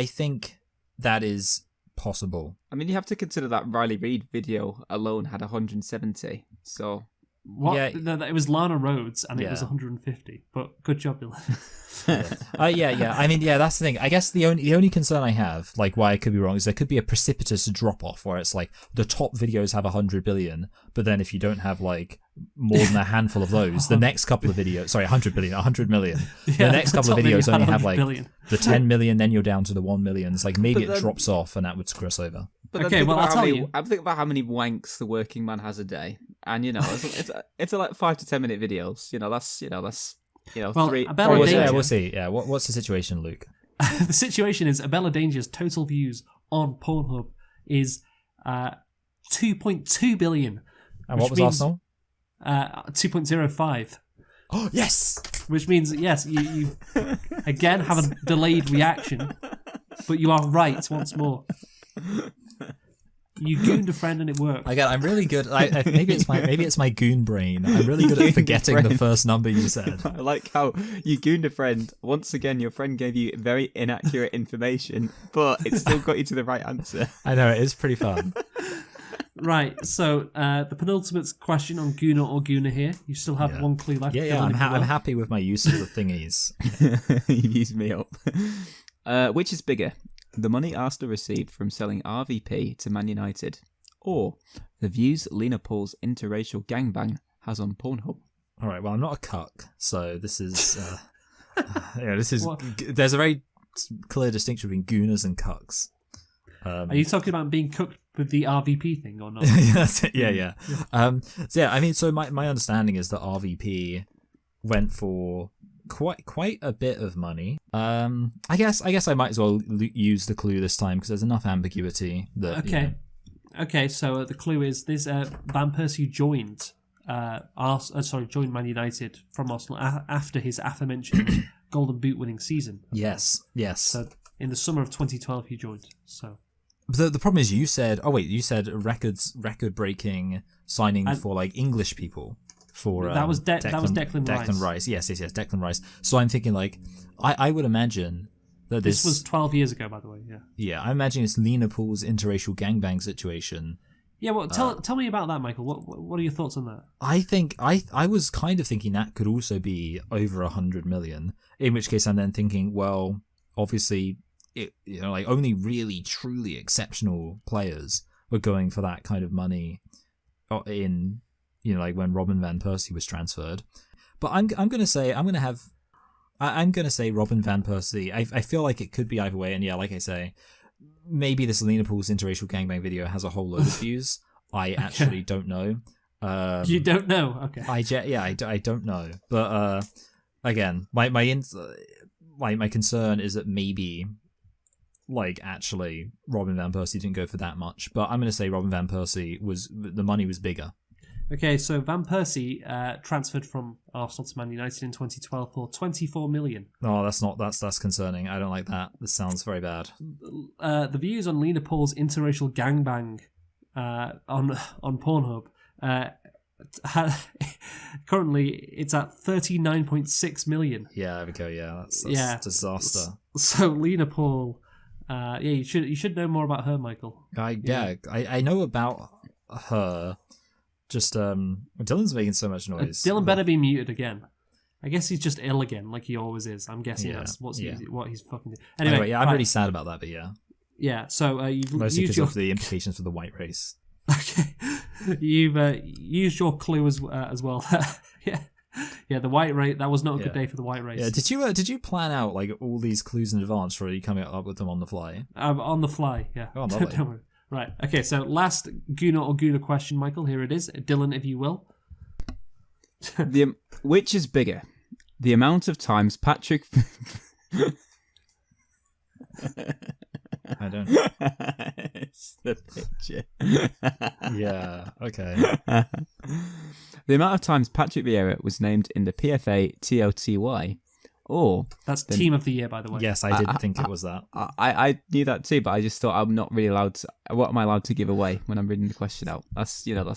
think that is possible. I mean, you have to consider that Riley Reid video alone had 170. So What? Yeah. No, it was Lana Rhodes, and it was Yeah. 150. But good job, Dylan. Yeah. I mean, yeah, that's the thing. I guess the only concern I have, like why I could be wrong, is there could be a precipitous drop off where it's like the top videos have 100 billion, but then if you don't have like more than a handful of those, the next couple of videos, 100 million. Yeah, The next couple of top video videos only had have 100 like billion. the 10 million, then you're down to the 1 million. It's like maybe But then- it drops off and that would screw us over. But then Okay, think well, about I'll how tell many- you. I'm thinking about how many wanks the working man has a day, and it's like 5 to 10 minute videos. That's Well, three. a Bella three- Danger- We'll see. Yeah, what's the situation, Luke? The situation is Abella Danger's total views on Pornhub is 2.2 billion. And what which was means- Arsenal? 2.05. Oh yes. Which means, yes, you again have a delayed reaction, but you are right once more. You gooned a friend and it worked. Again, I'm really good. Maybe it's my goon brain. I'm really good at forgetting the first number you said. I like how you gooned a friend. Once again, your friend gave you very inaccurate information, but it still got you to the right answer. I know, it is pretty fun. Right, so the penultimate question on Gooner or Gooner here. You still have one clue left. Yeah, Dylan, if you I'm will. happy with my use of the thingies. You've used me up. Which is bigger? The money Arsenal received from selling RVP to Man United, or the views Lena Paul's interracial gangbang has on Pornhub? All right, well, I'm not a cuck, so this is... What? There's a very clear distinction between gooners and cucks. Are you talking about being cooked with the RVP thing or not? That's it. Yeah. I mean, so my understanding is that RVP went for quite a bit of money. I guess I might as well use the clue this time because there's enough ambiguity that. Okay. Okay, so the clue is this: Van Persie joined joined Man United from Arsenal after his aforementioned Golden Boot winning season. Yes. So in the summer of 2012, he joined. So. The problem is you said record breaking signing for like English people for that was Declan Rice. Declan Rice. Yes, Declan Rice. So I'm thinking like I would imagine that This was 12 years ago, by the way. Yeah. Yeah, I imagine it's Lena Pool's interracial gangbang situation. Yeah. Well, tell me about that, Michael. What are your thoughts on that? I think I was kind of thinking that could also be over 100 million. In which case, I'm then thinking, well, obviously, like only really truly exceptional players were going for that kind of money in, like when Robin van Persie was transferred. But I'm gonna say Robin van Persie. I feel like it could be either way, and yeah, like I say, maybe this Lena Pool's interracial gangbang video has a whole load of views. I actually don't know. You don't know? Okay. I don't know. But again, my concern is that maybe, like, actually Robin van Persie didn't go for that much. But I'm going to say Robin van Persie the money was bigger. Okay, so Van Persie transferred from Arsenal to Man United in 2012 for 24 million. No, that's concerning. I don't like that. This sounds very bad. The views on Lena Paul's interracial gangbang on Pornhub currently it's at 39.6 million. Yeah, there we go. Yeah, that's disaster. So Lena Paul, you should know more about her, Michael. I know about her. Just Dylan's making so much noise. Dylan better be muted again. I guess he's just ill again, like he always is. I'm guessing that's what he's fucking doing. Anyway, I'm really sad about that, but yeah. Yeah, so you've mostly used because of the implications for the white race. Okay, you've used your clue as well. Yeah, the white race. That was not a good day for the white race. Yeah, did you plan out like all these clues in advance, or are you coming up with them on the fly? On the fly, yeah. Oh, Don't worry. Right. Okay. So last Gooner or Gooner question, Michael. Here it is, Dylan, if you will. Which is bigger, the amount of times Patrick? I don't know. It's the picture. Yeah. Okay. The amount of times Patrick Vieira was named in the PFA TLTY. Or that's Team of the Year, by the way. Yes, I did think it was that. I knew that too, but I just thought I'm not really allowed to. What am I allowed to give away when I'm reading the question out? That's is okay.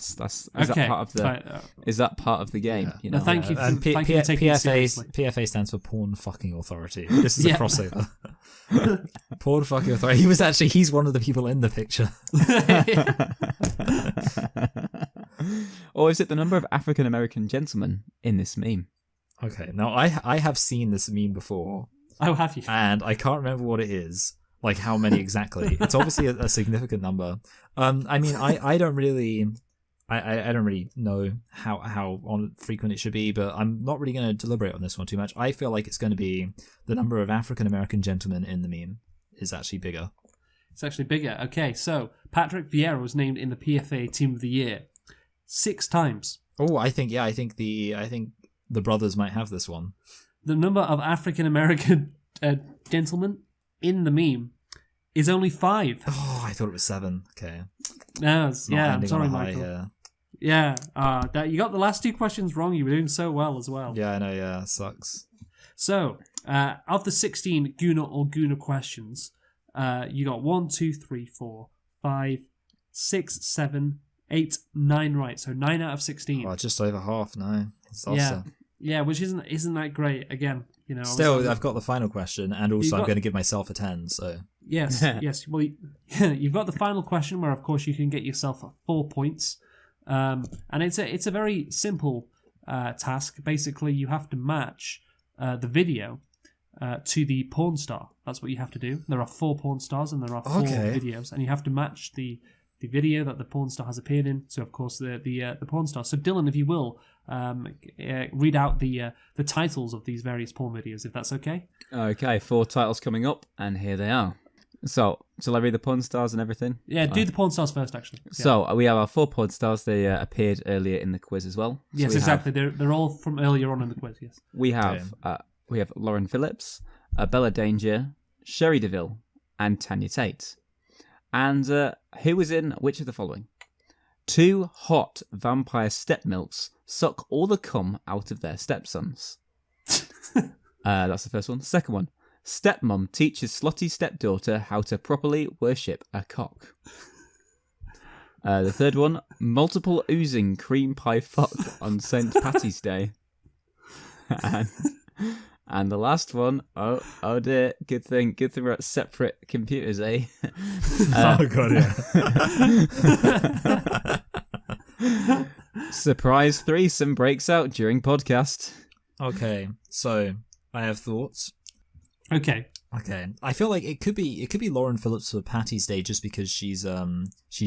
that part of the is that part of the game? Yeah. No, thank you. And thank you for taking it seriously. PFA stands for Porn Fucking Authority. This is a crossover. Porn Fucking Authority. He's one of the people in the picture. Or is it the number of African American gentlemen in this meme? Okay, now I have seen this meme before. Oh, have you? And I can't remember what it is, like how many exactly. It's obviously a significant number. I mean, I don't really know how frequent it should be, but I'm not really going to deliberate on this one too much. I feel like it's going to be the number of African American gentlemen in the meme is actually bigger. It's actually bigger. Okay, so Patrick Vieira was named in the PFA Team of the Year 6 times. Oh, I think the brothers might have this one. The number of African American gentlemen in the meme is only 5. Oh, I thought it was 7. Okay. No, I'm sorry, Michael. Here. Yeah, you got the last 2 questions wrong. You were doing so well as well. Yeah, I know. Yeah, sucks. So, of the 16 Gooner or Gooner questions, you got 1, 2, 3, 4, 5, 6, 7, 8, 9 right. So 9 out of 16. Oh, just over half now. Yeah, which isn't that great? Again, Still, I've got the final question, and also I'm going to give myself a 10. So yes. Well, you've got the final question, where of course you can get yourself 4 points, and it's a very simple task. Basically, you have to match the video to the porn star. That's what you have to do. There are 4 porn stars, and there are 4 videos, and you have to match the video that the porn star has appeared in. So, of course, the porn star. So, Dylan, if you will, read out the titles of these various porn videos, if that's okay. Okay, 4 titles coming up, and here they are. So, shall I read the porn stars and everything? Yeah, do the porn stars first, actually. Yeah. So, we have our 4 porn stars. They appeared earlier in the quiz as well. So yes, exactly. They're all from earlier on in the quiz, yes. We have Lauren Phillips, Bella Danger, Sherry DeVille, and Tanya Tate. And who was in which of the following? 2 hot vampire stepmilfs suck all the cum out of their stepsons. That's the first one. Second one. Stepmom teaches slutty stepdaughter how to properly worship a cock. The third one. Multiple oozing cream pie fuck on St. Patty's Day. And the last one, oh dear, good thing we're at separate computers, eh? Oh god, yeah. Surprise threesome breaks out during podcast. Okay, so I have thoughts. Okay. I feel like it could be Lauren Phillips for Patty's Day just because she's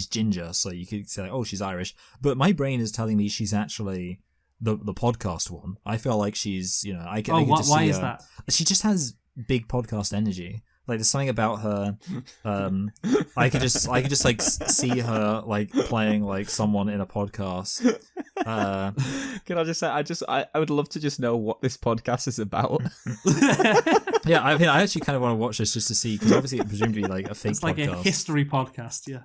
ginger, so you could say, oh, she's Irish. But my brain is telling me she's actually the podcast one. I feel like she's, I can just why see is her. that? She just has big podcast energy. Like there's something about her. I could just like see her like playing like someone in a podcast. Can I just say, I would love to just know what this podcast is about. Yeah, I mean, I actually kind of want to watch this just to see, because obviously it presumed to be like a fake It's like podcast. a history podcast, yeah.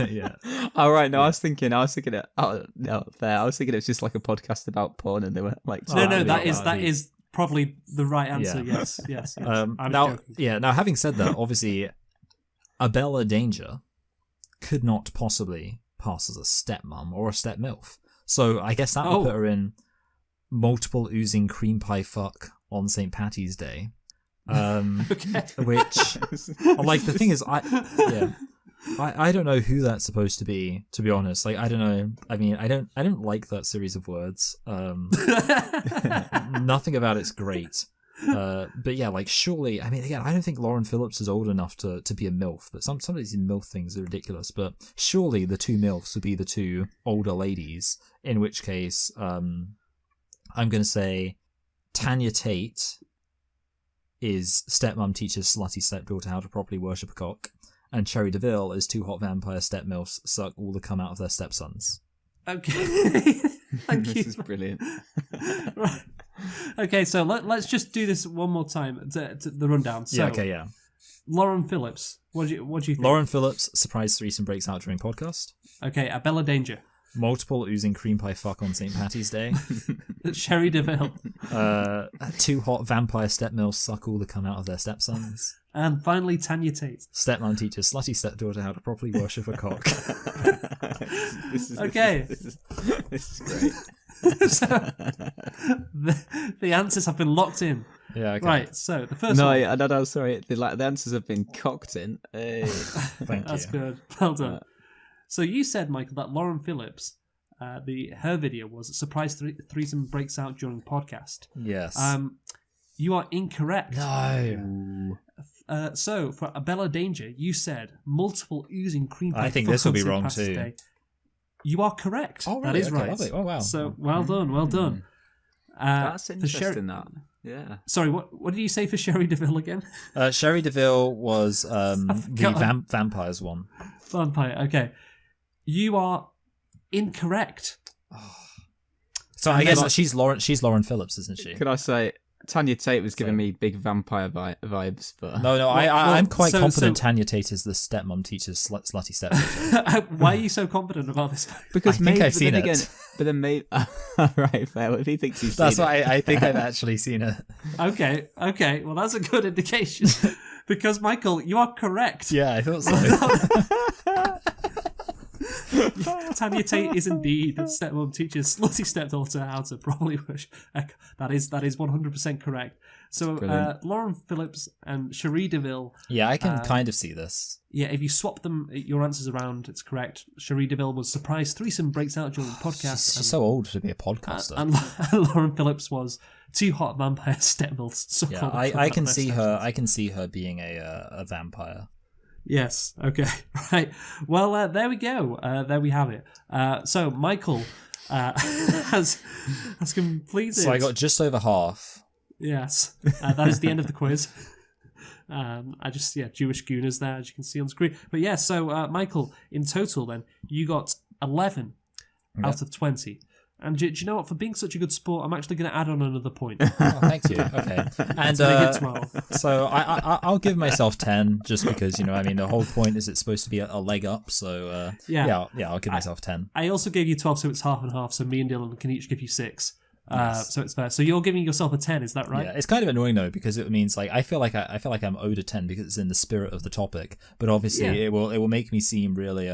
Yeah. Oh right, no, yeah. I was thinking it. Oh no, fair. I was thinking it was just like a podcast about porn, and they were like, No, that is probably the right answer. Yeah. Yes. Now having said that, obviously, Abella Danger could not possibly pass as a stepmom or a stepmilf. So I guess that would put her in multiple oozing cream pie fuck on St. Patty's Day. Which, like, the thing is, I don't know who that's supposed to be be honest. Like, I don't know. I mean, I don't like that series of words. Nothing about it's great. But yeah, like, surely, I mean, again, I don't think Lauren Phillips is old enough to be a MILF, but some of these MILF things are ridiculous. But surely the two MILFs would be the two older ladies, in which case, I'm going to say Tanya Tate is stepmom teaches slutty stepdaughter how to properly worship a cock, and Cherry DeVille is two hot vampire stepmilfs suck all the cum out of their stepsons. Okay. Thank you. This is brilliant. Right. Okay, so let's just do this one more time, to the rundown. So, yeah. Lauren Phillips, what do you think? Lauren Phillips, surprise threesome breaks out during podcast. Okay, Abella Danger. Multiple oozing cream pie fuck on St. Patty's Day. Sherry DeVille. Two hot vampire stepmilfs suck all the cum out of their stepsons. And finally, Tanya Tate. Stepmom teaches slutty stepdaughter how to properly worship a cock. This is great. So, the answers have been locked in. Yeah, okay. Right, so the first one. No, sorry. The answers have been cocked in. Hey. Thank That's you. good. Well done. So you said, Michael, that Lauren Phillips, her video was surprise threesome breaks out during podcast. Yes. You are incorrect. No. So for Abella Danger, you said multiple oozing cream pie. I think this will be wrong Patty's too. Day. You are correct. Oh, really? That is Okay, right. lovely. Oh, wow. So well done. That's for interesting. That. Yeah. Sorry, what did you say for Sherry DeVille again? Sherry DeVille was the forgot. vampires one. Vampire. Okay, you are incorrect. So I guess she's Lauren Phillips, isn't she? Could I say Tanya Tate was giving me big vampire vibes, but No, I'm quite confident so- Tanya Tate is the stepmom teaches slutty stepdaughter. Why are you so confident about this? because I think I've seen it. Again, but then maybe right, fair. If he thinks he's That's seen why it. I think I've actually seen it. Okay. Well, that's a good indication. Because, Michael, you are correct. Yeah, I thought so. Tanya Tate is indeed a stepmom teaches slutty stepdaughter how to properly worship. That is 100% correct. So Lauren Phillips and Cherie DeVille. Yeah, I can kind of see this. Yeah, if you swap your answers around, it's correct. Cherie DeVille was surprise threesome breaks out during the podcast. She's so old to be a podcaster. And Lauren Phillips was two hot vampire stepmilfs. Yeah, I can see her. I can see her being a vampire. Yes. Okay. Right. Well, there we go. There we have it. So Michael has completed. So I got just over half. Yes. That is the end of the quiz. Jewish Gooners there, as you can see on screen. But yeah, so Michael, in total, then you got 11 out of 20. And do you know what? For being such a good sport, I'm actually going to add on another point. Oh, thank you. Okay. And Make it 12. so I'll give myself 10 just because, the whole point is it's supposed to be a leg up. So yeah, I'll give myself 10. I also gave you 12, so it's half and half. So me and Dylan can each give you 6. Yes. So it's fair. So you're giving yourself a 10, is that right? Yeah, it's kind of annoying though because it means I feel like I'm owed a 10 because it's in the spirit of the topic. But obviously it will make me seem really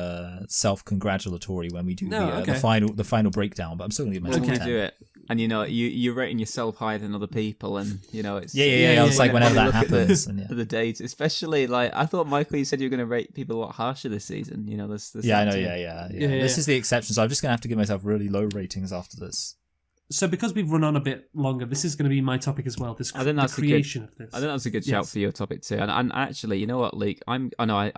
self-congratulatory when we do the final breakdown. But I'm still gonna give myself When 10. we do it, and you're rating yourself higher than other people, and it's Yeah. It's like whenever that happens. The dates, especially like I thought, Michael, you said you were going to rate people a lot harsher this season. There's Yeah, I that know. too. Yeah. This is the exception, so I'm just gonna have to give myself really low ratings after this. So because we've run on a bit longer, this is going to be my topic as well. The creation of this. I think that's a good shout for your topic too. And actually, you know what, Luke? I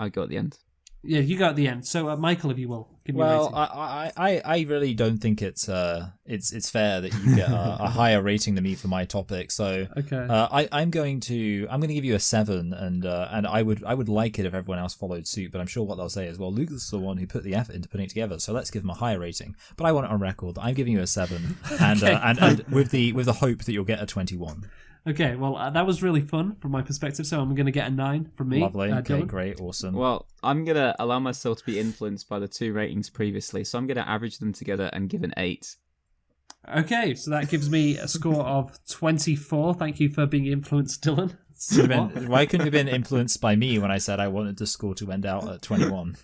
go at the end. Yeah, you go at the end. So, Michael, if you will, give me a Well, rating. I really don't think it's fair that you get a higher rating than me for my topic. So Okay. I'm going to give you a 7, and I would like it if everyone else followed suit. But I'm sure what they'll say is, well, Luke is the one who put the effort into putting it together, so let's give him a higher rating. But I want it on record that I'm giving you a 7, and and with the hope that you'll get a 21. Okay, well, that was really fun from my perspective, so I'm going to get a 9 from me. Lovely. Okay, Dylan. great, awesome. Well, I'm going to allow myself to be influenced by the 2 ratings previously, so I'm going to average them together and give an 8. Okay, so that gives me a score of 24. Thank you for being influenced, Dylan. Why couldn't you have been influenced by me when I said I wanted the score to end out at 21?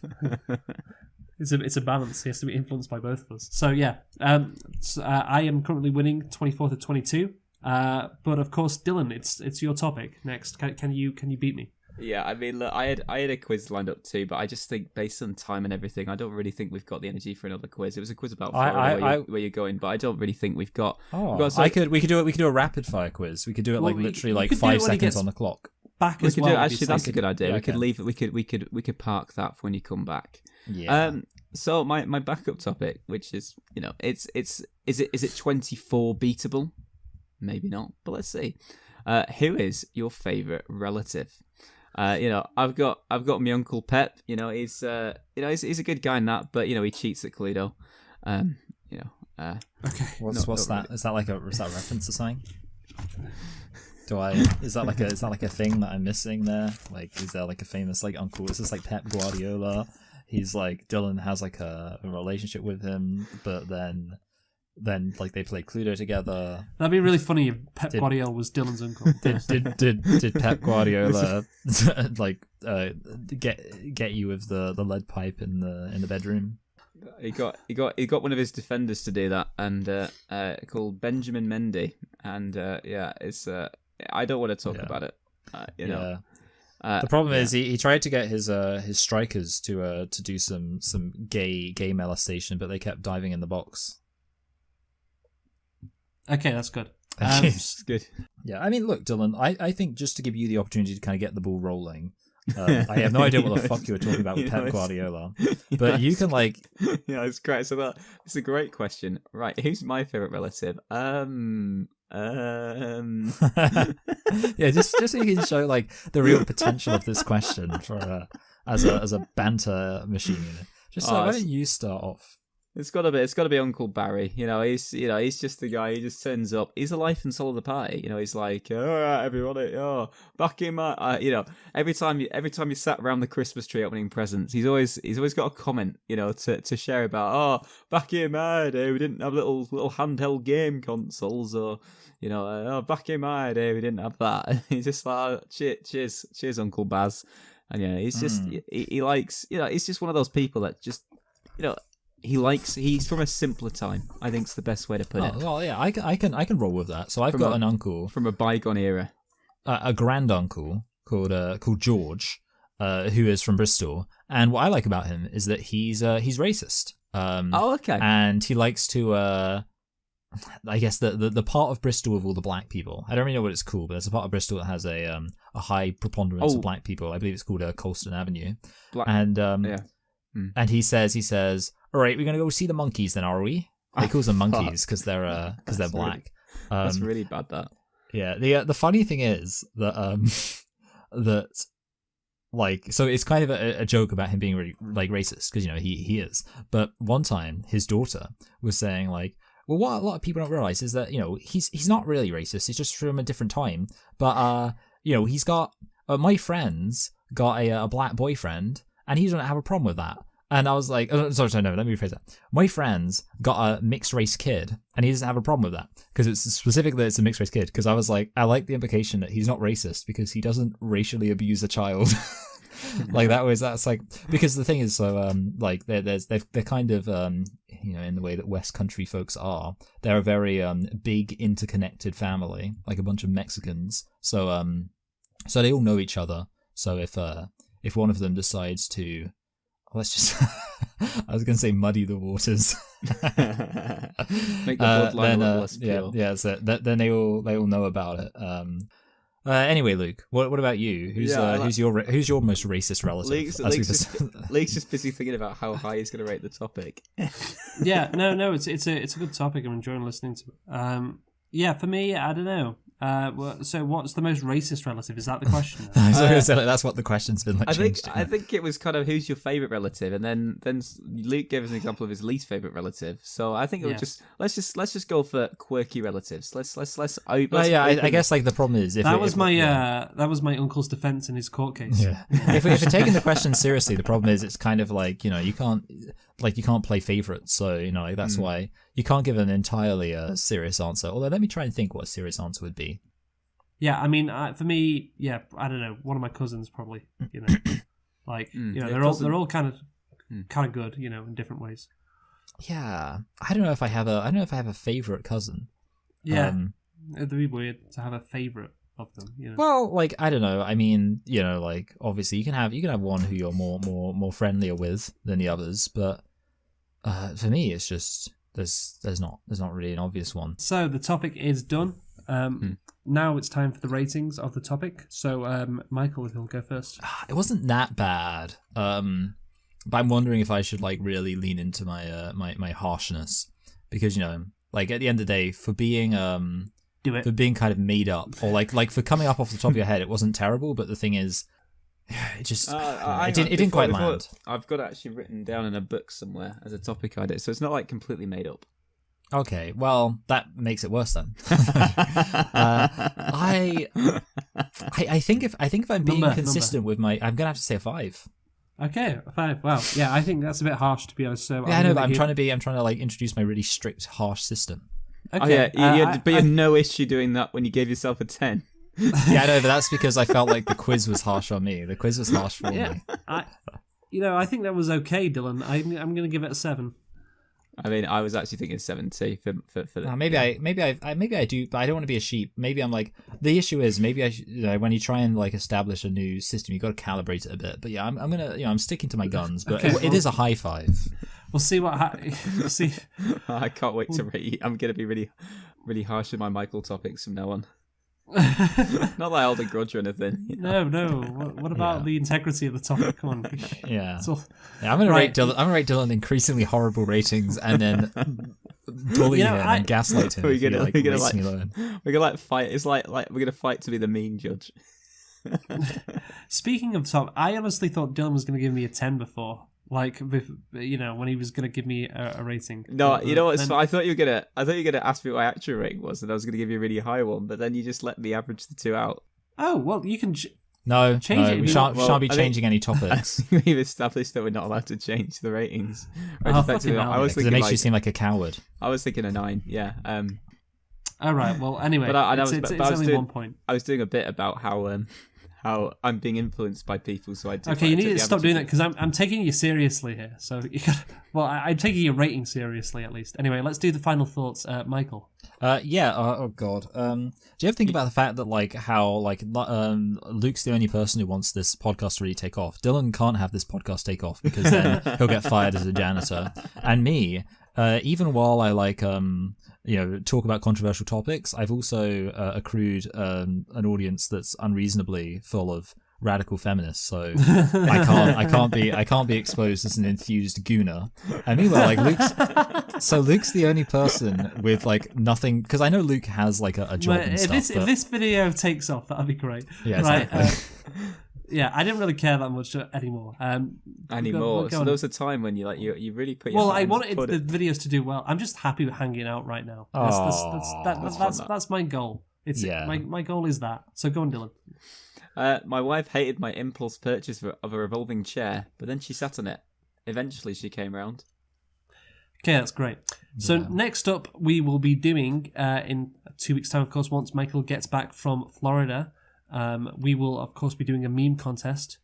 It's a balance. He has to be influenced by both of us. So yeah, I am currently winning 24 to 22. But of course, Dylan, it's your topic next. Can you beat me? Yeah, I mean, look, I had a quiz lined up too, but I just think based on time and everything, I don't really think we've got the energy for another quiz. It was a quiz about Florida, where you're going, but I don't really think we've got. Oh, we could do a rapid fire quiz. We could do it literally 5 seconds on the clock. Back as well. Actually, that's a good idea. Yeah, we could leave it. We could park that for when you come back. Yeah. So my backup topic, which is is it 24 beatable? Maybe not, but let's see. Who is your favourite relative? I've got my uncle Pep. He's he's a good guy in that, but he cheats at Cluedo. Okay. What's that? Is that a reference to something? Is that like a thing that I'm missing there? Like, is there like a famous uncle? Is this like Pep Guardiola? He's like Dylan has a relationship with him, but then they play Cluedo together. That'd be really funny if Pep Guardiola was Dylan's uncle. Did Pep Guardiola get you with the lead pipe in the bedroom? He got one of his defenders to do that, and called Benjamin Mendy, and it's I don't want to talk about it. The problem is he tried to get his strikers to do some gay molestation, but they kept diving in the box. Okay, that's good. It's good. Yeah, I mean, look, Dylan, I think just to give you the opportunity to kind of get the ball rolling, I have no idea what the fuck you were talking about with Pep Guardiola, but you can Yeah, it's great. So it's a great question. Right, who's my favourite relative? Yeah, just so you can show the real potential of this question for as a banter machine. Why don't you start off? It's got to be Uncle Barry. He's just the guy who just turns up. He's the life and soul of the party. He's like, all right, everybody, back in my, every time you sat around the Christmas tree opening presents, he's always got a comment, to share about. Back in my day, we didn't have little handheld game consoles, or back in my day, we didn't have that. And he's just like, cheers, Uncle Baz. And he's just he likes, he's just one of those people that just, he's from a simpler time. I think it's the best way to put it. Well, yeah, I can roll with that. So I've got an uncle from a bygone era, a grand uncle called George, who is from Bristol. And what I like about him is that he's racist. Okay. And he likes to, I guess the part of Bristol with all the black people. I don't really know what it's called, but there's a part of Bristol that has a high preponderance of black people. I believe it's called Colston Avenue. And he says, all right, we're gonna go see the monkeys then, are we? He calls them monkeys because they're black. That's really bad. That. Yeah. The funny thing is that so it's kind of a joke about him being really racist because he is. But one time his daughter was saying well, what a lot of people don't realize is that he's not really racist. He's just from a different time. But he's got my friend's got a black boyfriend. And he doesn't have a problem with that. And I was like, sorry, no, let me rephrase that. My friend's got a mixed race kid, and he doesn't have a problem with that. Because it's specifically that it's a mixed race kid. Because I was like, I like the implication that he's not racist because he doesn't racially abuse a child. That's because the thing is, so they're kind of in the way that West Country folks are, they're a very big interconnected family, like a bunch of Mexicans. So so they all know each other. So if one of them decides to, let's just, I was going to say muddy the waters. Make the bloodline a little less pure. Yeah. So then they all know about it. Anyway, Luke, what about you? Who's your most racist relative? Luke's just busy thinking about how high he's going to rate the topic. Yeah, no, it's a good topic. I'm enjoying listening to it. Yeah, for me, I don't know. So what's the most racist relative? Is that the question? That's what the question's been like. I think it was kind of who's your favorite relative, and then Luke gave us an example of his least favorite relative. So I think it would let's just go for quirky relatives. I guess like the problem is that was my uncle's defense in his court case. Yeah. If you're taking the question seriously, the problem is it's kind of like you can't play favorites. So that's why you can't give an entirely serious answer. Although let me try and think what a serious answer would be. Yeah, I mean, for me, yeah, I don't know. One of my cousins probably, they're all kind of good, in different ways. Yeah, I don't know if I have a favorite cousin. Yeah, it'd be weird to have a favorite of them. Well, like I don't know. I mean, like obviously you can have one who you're more friendlier with than the others, but for me, it's just there's not really an obvious one. So the topic is done. Now it's time for the ratings of the topic. So, Michael, if you'll go first. It wasn't that bad, but I'm wondering if I should like really lean into my my harshness, because like at the end of the day, for being do it. For being kind of made up, or like for coming up off the top of your head, it wasn't terrible. But the thing is, it just it didn't quite land. I've got it actually written down in a book somewhere as a topic idea, so it's not like completely made up. Okay, well that makes it worse then. I think if I'm being consistent with my, I'm gonna have to say a 5. Okay, a 5. Wow, yeah, I think that's a bit harsh to be honest. So yeah, I know, but I'm trying to like introduce my really strict, harsh system. Okay. Oh yeah, but you had no issue doing that when you gave yourself a 10. Yeah, I know, but that's because I felt like the quiz was harsh on me. The quiz was harsh for me. I think that was okay, Dylan. I'm gonna give it a 7. I mean, I was actually thinking 70 for that. Maybe I do, but I don't want to be a sheep. Maybe I'm like, the issue is maybe I when you try and like establish a new system, you got to calibrate it a bit. But yeah, I'm gonna I'm sticking to my guns. But okay, it is a high 5. We'll see we'll see. I can't wait to rate you. I'm gonna be really, really harsh with my Michael topics from now on. Not that I hold a grudge or anything. No. What about the integrity of the topic? Come on. Yeah. I'm gonna rate Dylan increasingly horrible ratings, and then bully him and gaslight him. We're gonna fight. It's like we're gonna fight to be the mean judge. Speaking of top, I honestly thought Dylan was gonna give me a 10 before. Like, when he was gonna give me a rating. No, you know what? I thought you were gonna ask me what my actual rating was, and I was gonna give you a really high one. But then you just let me average the two out. Oh well, you can change it. We shan't be changing any topics. We've established that we're not allowed to change the ratings. I was thinking it makes you seem like a coward. I was thinking a 9. Yeah. All right. Well, anyway, it's only 1 point. I was doing a bit about how I'm being influenced by people, so I did. Okay, you need to stop doing that because I'm taking you seriously here. So I'm taking your rating seriously at least. Anyway, let's do the final thoughts, Michael. Oh god. Do you ever think about the fact that like how like Luke's the only person who wants this podcast to really take off? Dylan can't have this podcast take off because then he'll get fired as a janitor, and me. Even while I like talk about controversial topics, I've also accrued an audience that's unreasonably full of radical feminists. So I can't be exposed as an enthused gooner. And meanwhile, like Luke's the only person with like nothing, because I know Luke has like a job and stuff. If this video takes off, that'd be great. Yeah, right. Exactly. Yeah, I didn't really care that much anymore. So there was a time when you really put your Well, I wanted the videos to do well. I'm just happy with hanging out right now. That's my goal. My goal is that. So go on, Dylan. My wife hated my impulse purchase of a revolving chair, but then she sat on it. Eventually, she came around. Okay, that's great. So next up, we will be doing in 2 weeks' time, of course, once Michael gets back from Florida. We will, of course, be doing a meme contest.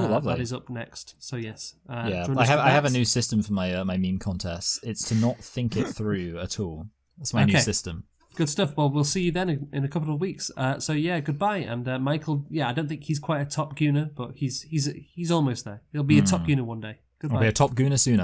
lovely. That is up next. So yes. Yeah, join I us for have a that. new system for my meme contests. It's to not think it through at all. That's my new Okay. system. Good stuff. Well, we'll see you then in a couple of weeks. So yeah, goodbye. And Michael, yeah, I don't think he's quite a top Gooner, but he's almost there. He'll be a top Gooner one day. Goodbye. I'll be a top Gooner sooner.